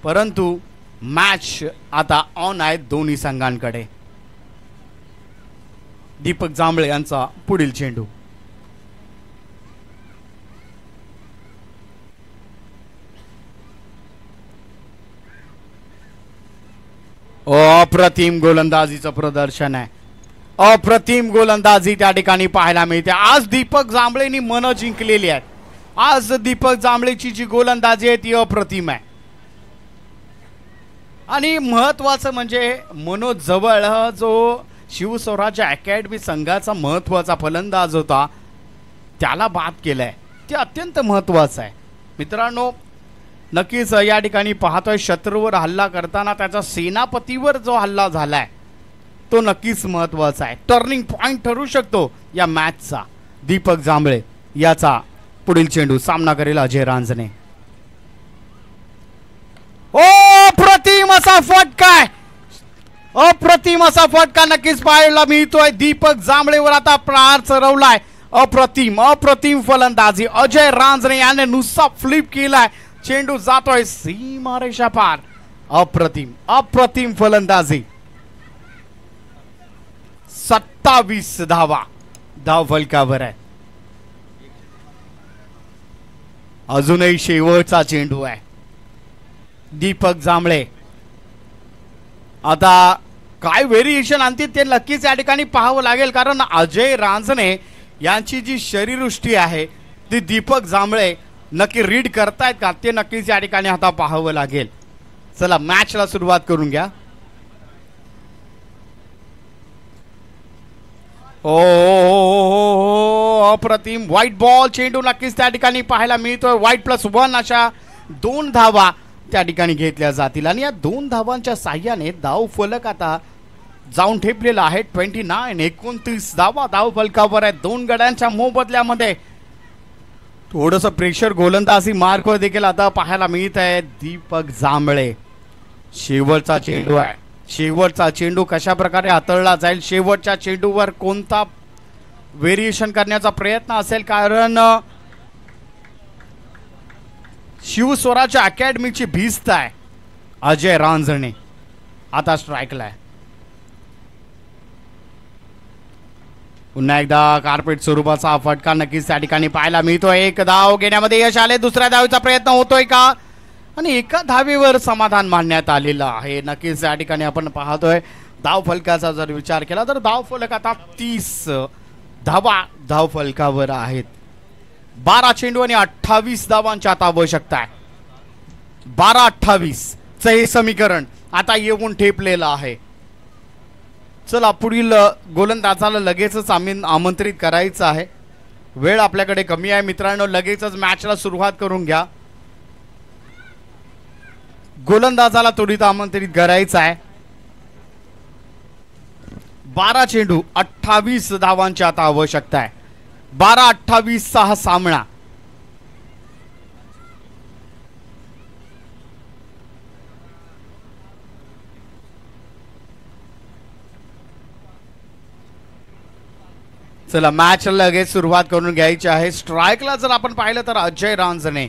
परंतु मॅच आता ऑन आहे दोन्ही संघांकडे. दीपक जांभळे यांचा पुढील चेंडू अप्रतिम गोलंदाजीचं प्रदर्शन आहे. अप्रतिम गोलंदाजी त्या ठिकाणी पाहायला मिळते. आज दीपक जांभळेनी मन जिंकलेली आहेत. आज दीपक जांभळेची जी गोलंदाजी आहे ती अप्रतिम आहे. आणि महत्वाचं म्हणजे मनोज जवळ जो शिवस्वराज्य अकॅडमी संघाचा महत्वाचा फलंदाज होता त्याला बाद केलाय, ते अत्यंत महत्वाचं आहे. मित्रांनो, नक्कीच या ठिकाणी पाहतोय शत्रूवर हल्ला करताना त्याचा सेनापतीवर जो हल्ला झालाय तो नक्कीच महत्वाचा आहे. टर्निंग पॉइंट ठरू शकतो या मॅचचा. दीपक जांभळे याचा पुढील चेंडू सामना करेल अजय रांजणे. अप्रतिम असा फटका आहे. अप्रतिम असा फटका नक्कीच पाहायला मिळतोय. दीपक जांभळेवर आता प्रहार चढवलाय. अप्रतिम अप्रतिम फलंदाजी. अजय रांजणे याने नुसता फ्लिप केलाय. चेंडू जातोय सीमारेषा पार. अप्रतिम अप्रतिम फलंदाजी. 27 धावा धावफलकावर आहे. अजूनही शेवटचा चेंडू आहे. दीपक जांभळे आता काय व्हेरिएशन आणतील ते नक्कीच या ठिकाणी पाहावं लागेल, कारण अजय रांजणे यांची जी शरीरयष्टी आहे ती दीपक जांभळे नक्की रीड करतायत का ते नक्कीच या ठिकाणी आता पाहावं लागेल. चला मॅचला सुरुवात करून घ्या. अप्रतिम व्हाईट बॉल चेंडू नक्कीच त्या ठिकाणी पाहायला मिळतोय. व्हाईट +1 अशा 2 धावा त्या ठिकाणी घेतल्या जातील आणि या 2 धावांच्या साह्याने धाव फलक आता जाऊन ठेपलेला आहे. 29 धावा धाव फलकावर आहे. 2 गड्यांच्या मोबदल्यामध्ये थोडंसं प्रेशर गोलंदाजी मार्कवर देखील आता पाहायला मिळत आहे. दीपक जांभळे शेवटचा चेंडू आहे. शेवटचा चेंडू कशा प्रकारे हाताळला जाईल, शेवटच्या चेंडूवर कोणता व्हेरिएशन करण्याचा प्रयत्न असेल, कारण शिवस्वराज्य अकॅडमीची भिस्त आहे. अजय रांजणे आता स्ट्राईकला आहे. पुन्हा एकदा कार्पेट स्वरूपाचा फटका नक्कीच त्या ठिकाणी पाहायला मिळतोय. 1 धाव घेण्यामध्ये यश आले. दुसऱ्या धावेचा प्रयत्न होतोय का, आणि एका धावेवर समाधान मानण्यात आलेलं आहे. नक्कीच या ठिकाणी आपण पाहतोय धाव फलकाचा जर विचार केला तर धाव फलक आता 30 धावा धाव फलकावर आहेत. 12 चेंडू आणि 28 धावांची आता आवश्यकता आहे. 12-28 च हे समीकरण आता येऊन ठेपलेलं आहे. चला पुढील गोलंदाजाला लगेचच आमंत्रित करायचं आहे. वेळ आपल्याकडे कमी आहे मित्रांनो, लगेचच मॅचला सुरुवात करून घ्या. गोलंदाजाला त्वरित आमंत्रित करायचं आहे. 12 चेंडू 28 धावांची आता आवश्यकता आहे. 12-28 चा हा सामना. चला मॅच लगेच सुरुवात करून घ्यायची आहे. स्ट्राईकला जर आपण पाहिलं तर अजय रांजणे,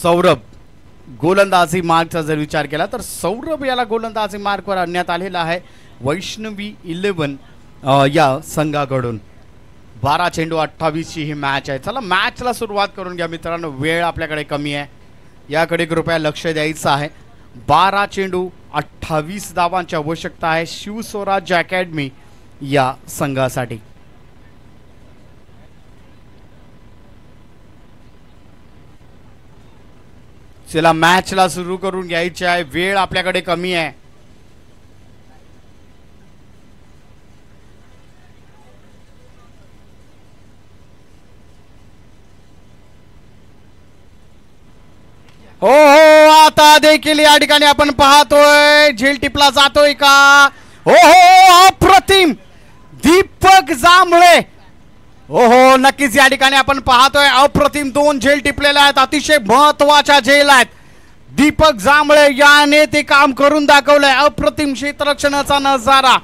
सौरभ गोलंदाजी मार्कचा जर विचार केला तर सौरभ याला गोलंदाजी मार्कवर आणण्यात आलेला आहे वैष्णवी 11 या संघाकडून. 12 चेंडू 28 ची ही मॅच आहे. चला मॅचला सुरुवात करून घ्या मित्रांनो, वेळ आपल्याकडे कमी आहे, याकडे कृपया लक्ष द्यायचं आहे. 12 चेंडू 28 धावांची आवश्यकता आहे शिवस्वराज्य अकॅडमी या संघासाठी. चला मॅचला सुरू करून घ्यायची आहे. वेळ आपल्याकडे कमी आहे. हो हो आता देखील या ठिकाणी आपण पाहतोय झेल टिपला जातोय का. हो हो अप्रतिम दीपक जांभळे. हो हो नक्कीच या ठिकाणी आपण पाहतोय अप्रतिम 2 झेल टिपलेल्या आहेत. अतिशय महत्वाच्या झेल आहेत. दीपक जांभळे याने ते काम करून दाखवलंय. अप्रतिम क्षेत्ररक्षणाचा नजारा.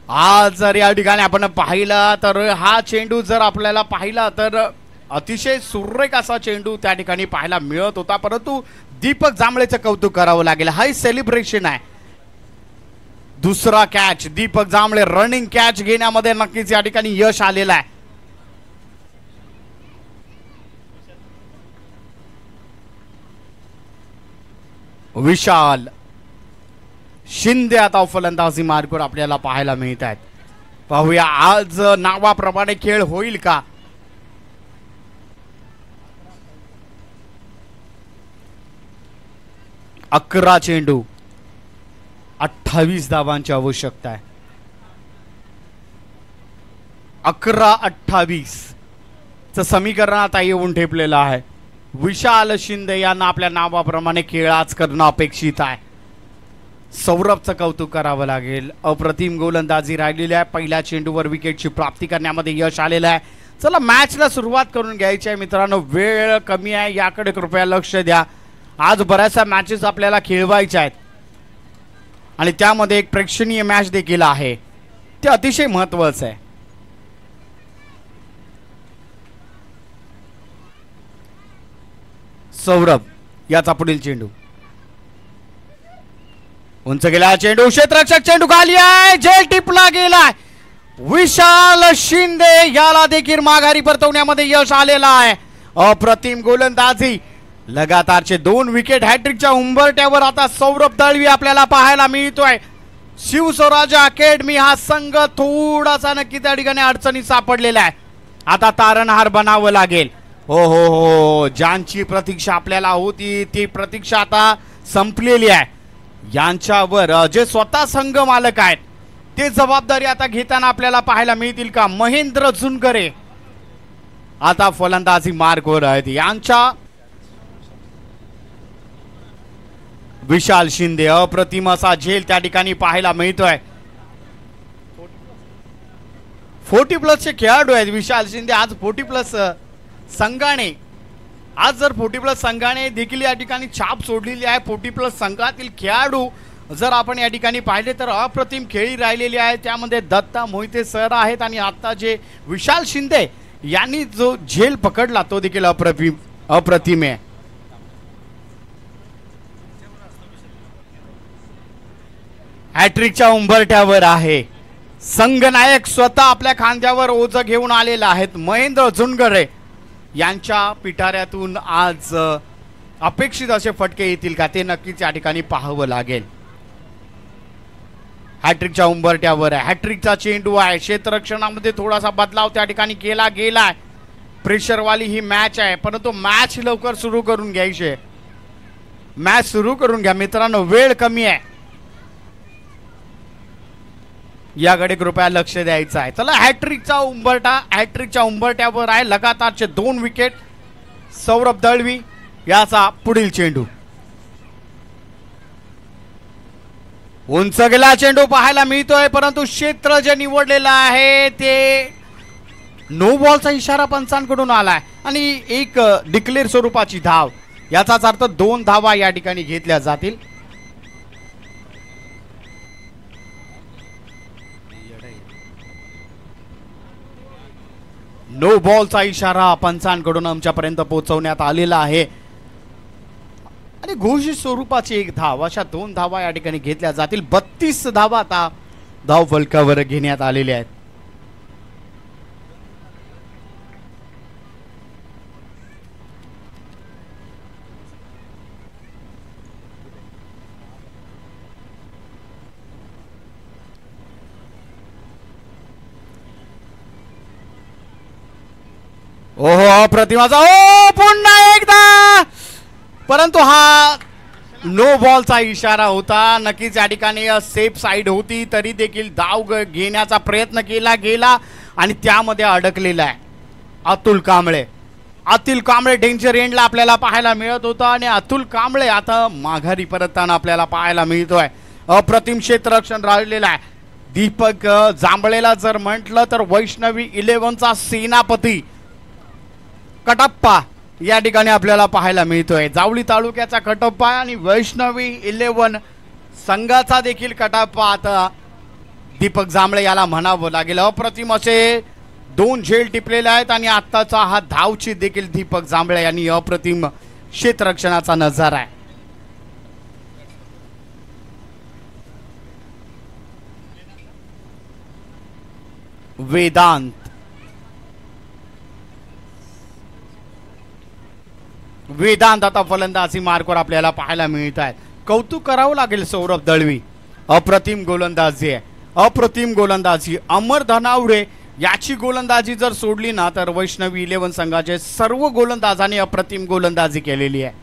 आज जर या ठिकाणी आपण पाहिला तर हा चेंडू जर आपल्याला पाहिला तर अतिशय सुरेख असा चेंडू त्या ठिकाणी पाहायला मिळत होता. परंतु दीपक जांभळेचं कौतुक करावं लागेल. हाय सेलिब्रेशन आहे. दुसरा कॅच दीपक जांभळे रनिंग कॅच घेण्यामध्ये नक्कीच या ठिकाणी यश आलेलं आहे. विशाल शिंदे आता फलंदाजी मार्गावर आपल्याला पाहायला मिळत आहेत. पाहूया आज नावाप्रमाणे खेळ होईल का. अकरा चेंडू 28 धावांची आवश्यकता आहे. 11-28 च समीकरण आता येऊन ठेपलेलं आहे. विशाल शिंदे यांना आपल्या नावाप्रमाणे खेळ आज करणं अपेक्षित आहे. सौरभचं कौतुक करावं लागेल. अप्रतिम गोलंदाजी राहिलेली आहे. पहिल्या चेंडूवर विकेटची प्राप्ती करण्यामध्ये यश आलेलं आहे. चला मॅचला सुरुवात करून घ्यायची आहे मित्रांनो. वेळ कमी आहे याकडे कृपया लक्ष द्या. आज बऱ्याचशा मॅचेस आपल्याला खेळवायच्या आहेत आणि त्यामध्ये एक प्रेक्षणीय मॅच देखील आहे. ते अतिशय महत्वाचं आहे. सौरभ याचा पुढील चेंडू उंच गेला. चेंडू क्षेत्ररक्षक चेंडू खाली आहे. झेल टिपला गेलाय. विशाल शिंदे याला देखील माघारी परतवण्यामध्ये यश आलेलं आहे. अप्रतिम गोलंदाजी. लगातारचे 2 विकेट. हॅट्रिकच्या उंबरट्यावर आता सौरभ दळवी आपल्याला पाहायला मिळतोय. शिवस्वराज्य अकॅडमी हा संघ थोडासा नक्की त्या ठिकाणी अडचणीत सापडलेला आहे. आता तारणहार बनावं लागेल. हो हो हो ज्यांची प्रतीक्षा आपल्याला होती ती प्रतीक्षा आता संपलेली आहे. यांच्यावर जे स्वतः संघ मालक आहेत ते जबाबदारी आता घेताना आपल्याला पाहायला मिळतील का. महेंद्र झुनकरे आता फलंदाजी मार्गवर आहेत. यांच्या विशाल शिंदे अप्रतिम असा झेल त्या ठिकाणी पाहायला मिळतोय. 40+ खेळाडू आहेत विशाल शिंदे. आज 40+ संघाने आज जर 40+ संघाने देखील या ठिकाणी छाप सोडलेली आहे. 40+ संघातील खेळाडू जर आपण या ठिकाणी पाहिले तर अप्रतिम खेळी राहिलेली आहे. त्यामध्ये दत्ता मोहिते सर आहेत आणि आता जे विशाल शिंदे यांनी जो झेल पकडला तो देखील अप्रतिम आहे. हॅट्रिकच्या उंबरठ्यावर आहे. संघनायक स्वतः आपल्या खांद्यावर ओझं घेऊन आलेला आहेत. महेंद्र झुनकरे यांच्या पिटाऱ्यातून आज अपेक्षित असे फटके येतील का ते नक्कीच या ठिकाणी पाहावं लागेल. हॅट्रिकच्या उंबरट्यावर आहे. हॅट्रिकचा चेंडू आहे. क्षेत्ररक्षणामध्ये थोडासा बदलाव त्या ठिकाणी केला गेलाय. प्रेशरवाली ही मॅच आहे परंतु मॅच लवकर सुरू करून घ्यायची. मॅच सुरू करून घ्या मित्रांनो. वेळ कमी आहे याकडे कृपया लक्ष द्यायचं आहे. चला हॅट्रिकच्या उंबरट्यावर आहे. लगातारचे 2 विकेट. सौरभ दळवी याचा पुढील चेंडू उंच गेला. चेंडू पाहायला मिळतोय परंतु क्षेत्र जे निवडलेलं आहे ते नो बॉलचा इशारा पंचांकडून आलाय आणि एक डिक्लेअर स्वरूपाची धाव. याचाच अर्थ 2 धावा या ठिकाणी घेतल्या जातील. नो बॉलचा इशारा पंचांकडून आमच्यापर्यंत पोहोचवण्यात आलेला आहे आणि घोषित स्वरूपाची 1 धाव. अशा 2 धावा या ठिकाणी घेतल्या जातील. 32 धावा आता धाव फलकावर घेण्यात आलेल्या आहेत. ओहो अप्रतिमाचा ओ पुन्हा एकदा, परंतु हा नो बॉलचा इशारा होता. नक्कीच या ठिकाणी सेफ साईड होती तरी देखील धाव घेण्याचा प्रयत्न केला गेला आणि त्यामध्ये अडकलेला आहे अतुल कांबळे. अतुल कांबळे डेंजर एंडला आपल्याला पाहायला मिळत होता आणि अतुल कांबळे आता माघारी परतताना आपल्याला पाहायला मिळतोय. अप्रतिम क्षेत्ररक्षण राहिलेलं आहे. दीपक जांभळेला जर म्हटलं तर वैष्णवी 11चा सेनापती कटप्पा या ठिकाणी आपल्याला पाहायला मिळतोय. जावळी तालुक्याचा कटप्पा आणि वैष्णवी 11 संघाचा देखील कटप्पा आता दीपक जांभळे याला म्हणावं लागेल. अप्रतिम असे 2 झेल टिपलेले आहेत आणि आत्ताचा हा धावची देखील दीपक जांभळे यांनी अप्रतिम क्षेत्ररक्षणाचा नजारा आहे. वेदांत आता फलंदाजी मार्कवर आपल्याला पाहायला मिळत आहेत. कौतुक करावं लागेल सौरभ दळवी. अप्रतिम गोलंदाजी आहे, अप्रतिम गोलंदाजी. अमर धनावडे याची गोलंदाजी जर सोडली ना तर वैष्णवी 11 संघाचे सर्व गोलंदाजांनी अप्रतिम गोलंदाजी केलेली आहे.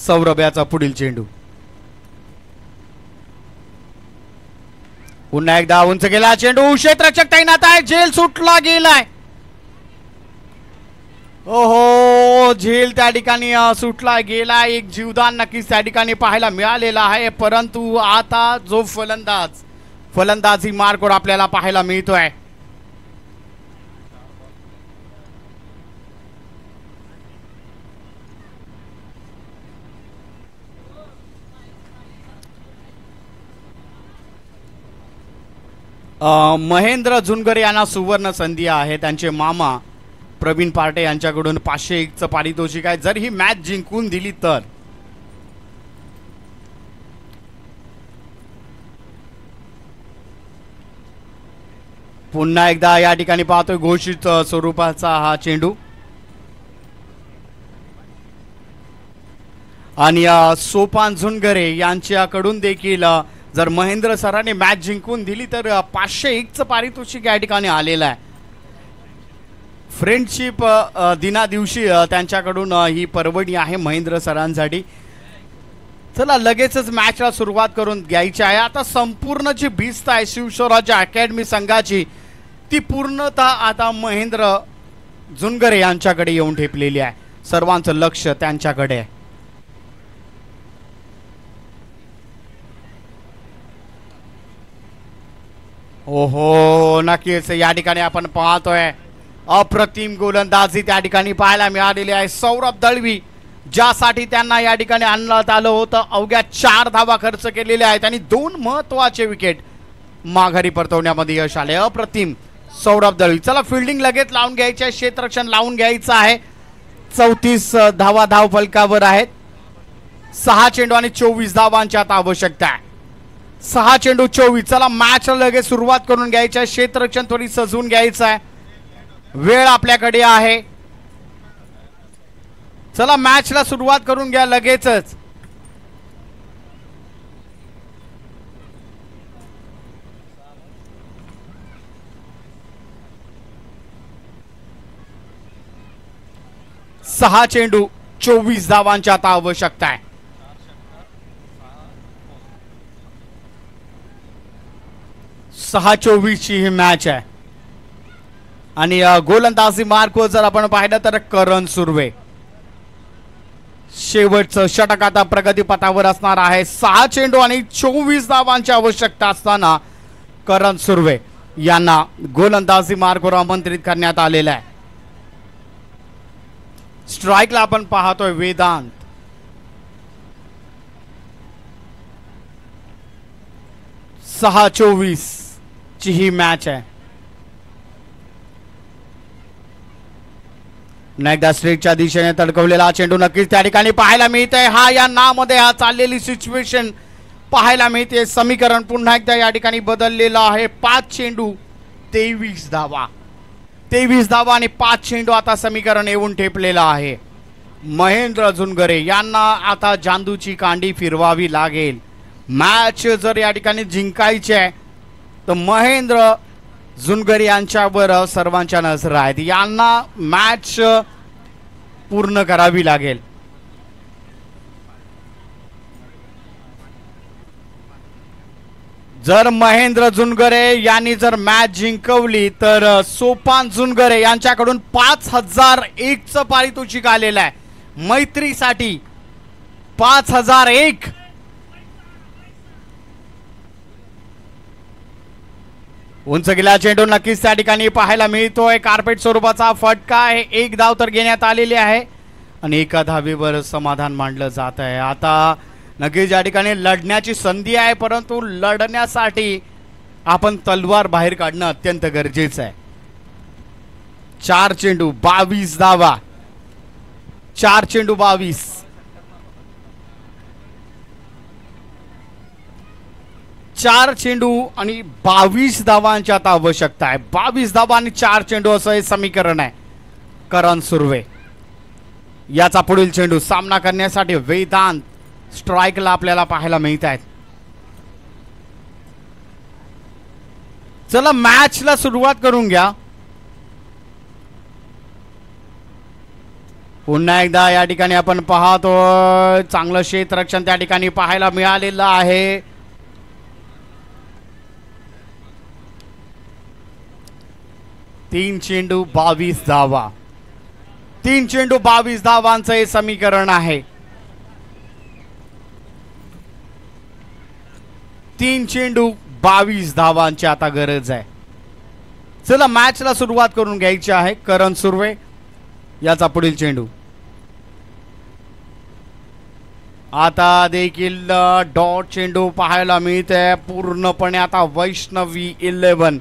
सौरभ याचा पुढील चेंडू पुन्हा एकदा उंच गेला चेंडू. क्षेत्ररक्षक तैनात आहे. झेल सुटला गेलाय. ओहो झेल त्या ठिकाणी सुटला गेला. एक जीवदान नक्कीच त्या ठिकाणी पाहायला मिळालेला आहे. परंतु आता जो फलंदाजी मार्कवर आपल्याला पाहायला मिळतोय. महेंद्र झुनगरे यांना सुवर्ण संधी आहे. त्यांचे मामा प्रवीण पार्टे यांच्याकडून 501चं पारितोषिक आहे जर ही मॅच जिंकून दिली तर. पुन्हा एकदा या ठिकाणी पाहतोय घोषित स्वरूपाचा हा चेंडू आणि सोपान झुनगरे यांच्याकडून देखील जर महेंद्र सरांनी मॅच जिंकून दिली तर 501चं पारितोषिक या ठिकाणी आलेलं आहे. फ्रेंडशिप दिना दिवशी त्यांच्याकडून ही पर्वणी आहे महेंद्र सरांसाठी. चला लगेचच मॅचला सुरुवात करून घ्यायची आहे. आता संपूर्ण जी भिस्त आहे शिवस्वराज्य अकॅडमी संघाची ती पूर्णतः आता महेंद्र झुनगरे यांच्याकडे येऊन ठेपलेली आहे. सर्वांचं लक्ष त्यांच्याकडे आहे. ओहो नक्कीच या ठिकाणी आपण पाहतोय अप्रतिम गोलंदाजी त्या ठिकाणी पाहायला मिळालेली आहे. सौरभ दळवी ज्यासाठी त्यांना या ठिकाणी आणण्यात आलं होतं अवघ्या 4 धावा खर्च केलेल्या आहेत आणि 2 महत्वाचे विकेट माघारी परतवण्यामध्ये यश आले. अप्रतिम सौरभ दळवी. चला फिल्डिंग लगेच लावून घ्यायची आहे. क्षेत्ररक्षण लावून घ्यायचं आहे. 34 धावा धाव फलकावर आहेत. 6 चेंडू आणि 24 धावांची आता आवश्यकता आहे. 6 चेंडू 24. चला मॅच लगेच सुरुवात करून घ्यायची आहे. क्षेत्ररक्षण थोडी सजवून घ्यायचं आहे. वेळ आपल्याकडे आहे. चला मॅचला सुरुवात करून घ्या लगेचच. सहा चेंडू 24 धावांची आता आवश्यकता आहे. 6-24 ची ही मॅच आहे आणि गोलंदाजी मार्कवर जर आपण पाहिलं तर करण सुर्वे शेवटचं षटक आता प्रगतीपथावर असणार आहे. 6 चेंडू आणि 24 धावांची आवश्यकता असताना करण सुर्वे यांना गोलंदाजी मार्कवर आमंत्रित करण्यात आलेलं आहे. स्ट्राइकला आपण पाहतोय वेदांत. 6-24 ची ही मॅच आहे. एकदा स्ट्रेटच्या दिशेने तडकवलेला चेंडू नक्कीच त्या ठिकाणी पाहायला मिळतंय. हा या नामध्ये हा चाललेली सिच्युएशन पाहायला मिळते. समीकरण पुन्हा एकदा या ठिकाणी बदललेलं आहे. 5 चेंडू 23 धावा. 23 धावा आणि 5 चेंडू आता समीकरण येऊन ठेपलेलं आहे. महेंद्र झुनगरे यांना आता जांदूची कांडी फिरवावी लागेल. मॅच जर या ठिकाणी जिंकायची आहे तर महेंद्र जुनगर यांच्यावर सर्वांच्या नजर आहेत. यांना मॅच पूर्ण करावी लागेल. जर महेंद्र जुनगरे यांनी जर मॅच जिंकवली तर सोपान जुनगरे यांच्याकडून 5001चं पारितोषिक आलेलं आहे मैत्रीसाठी. 5001. उंच गेला चेंडू नक्कीच त्या ठिकाणी पाहायला मिळतोय. कार्पेट स्वरूपाचा फटका आहे. 1 धाव तर घेण्यात आलेली आहे आणि एका धावेवर समाधान मानलं जात आहे. आता नक्कीच या ठिकाणी लढण्याची संधी आहे, परंतु लढण्यासाठी आपण तलवार बाहेर काढणं अत्यंत गरजेचं आहे. 4 चेंडू 22 धावा. 4 चेंडू 22. 4 चेंडू आणि 22 धावांची आता आवश्यकता आहे. 22 धावा आणि 4 चेंडू असं हे समीकरण आहे. करण सुर्वे याचा पुढील चेंडू सामना करण्यासाठी वेदांत स्ट्राईकला आपल्याला पाहायला मिळत आहेत. चला मॅचला सुरुवात करून घ्या. पुन्हा एकदा या ठिकाणी आपण पाहतो चांगलं क्षेत्ररक्षण त्या ठिकाणी पाहायला मिळालेलं आहे. तीन चेंडू 22 धावा. 3 चेंडू 22 धावांचं हे समीकरण आहे. 3 चेंडू 22 धावांची आता गरज आहे. चला मॅचला सुरुवात करून घ्यायची आहे. करण सुर्वे याचा पुढील चेंडू. आता देखील डॉट चेंडू पाहायला मिळते. पूर्णपणे आता वैष्णवी 11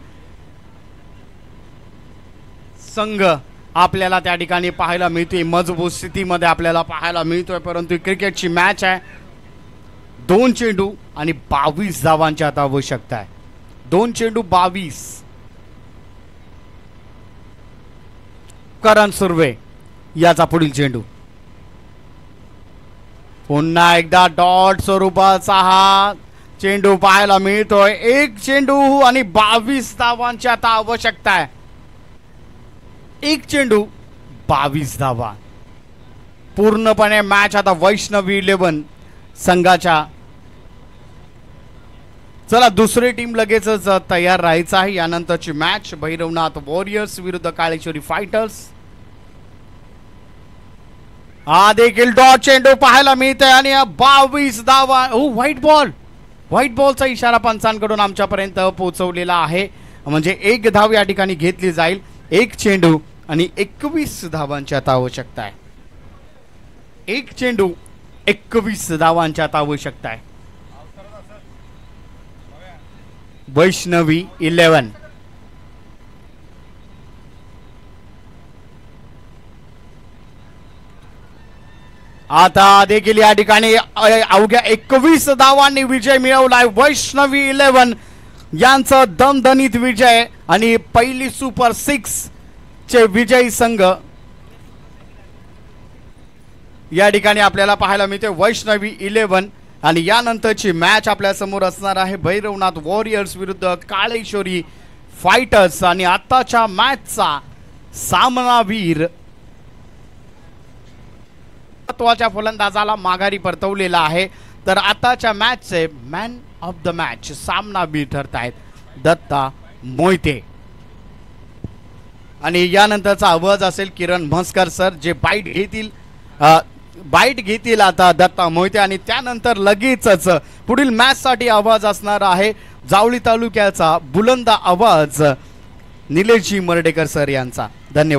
संघ आपल्याला त्या ठिकाणी पाहायला मिळतोय. मजबूत स्थितीमध्ये आपल्याला पाहायला मिळतोय, परंतु क्रिकेटची मॅच आहे. 2 चेंडू आणि 22 धावांची आता आवश्यकता आहे. 2 चेंडू 22. करण सुर्वे याचा पुढील चेंडू. पुन्हा एकदा डॉट स्वरूपाचा हा चेंडू पाहायला मिळतोय. 1 चेंडू आणि 22 धावांची आता आवश्यकता आहे. 1 चेंडू 22 धावा. पूर्णपणे मॅच आता वैष्णवी 11 संघाच्या. चला दुसरी टीम लगेचच तयार राहायचं आहे. यानंतरची मॅच भैरवनाथ वॉरियर्स विरुद्ध काळेश्वरी फायटर्स. हा देखील डॉट चेंडू पाहायला मिळते आणि 22 धावा. White ball. व्हाईट बॉलचा इशारा पंचांकडून आमच्यापर्यंत पोहोचवलेला आहे. म्हणजे 1 धाव या ठिकाणी घेतली जाईल. 1 चेंडू आणि 21 धावांची आता आवश्यकता आहे. 1 चेंडू 21 धावांची आता आवश्यकता आहे. वैष्णवी 11. आता देखील या ठिकाणी अवघ्या 21 धावांनी विजय मिळवलाय वैष्णवी 11 यांचा दणदणीत विजय. आणि पहिली सुपर 6 चे विजयी संघ या ठिकाणी आपल्याला पाहायला मिळते. वैष्णवी 11 आणि यानंतरची मॅच आपल्या समोर असणार आहे भैरवनाथ वॉरियर्स विरुद्ध काळेश्वरी फायटर्स. आणि आताच्या मॅचचा सामनावीर महत्वाच्या फलंदाजाला माघारी परतवलेला आहे. तर आताच्या मॅचचे मॅन ऑफ द मॅच सामनावीर ठरत आहेत दत्ता मोहिते. आणि यानंतरचा आवाज असेल किरण म्हस्कर सर, जे बाईट घेतील आता दत्ता मोहिते. आणि त्यानंतर लगेचच पुढील मॅच साठी आवाज असणार आहे जावळी तालुक्याचा बुलंद आवाज निलेशजी मर्डेकर सर यांचा. धन्यवाद.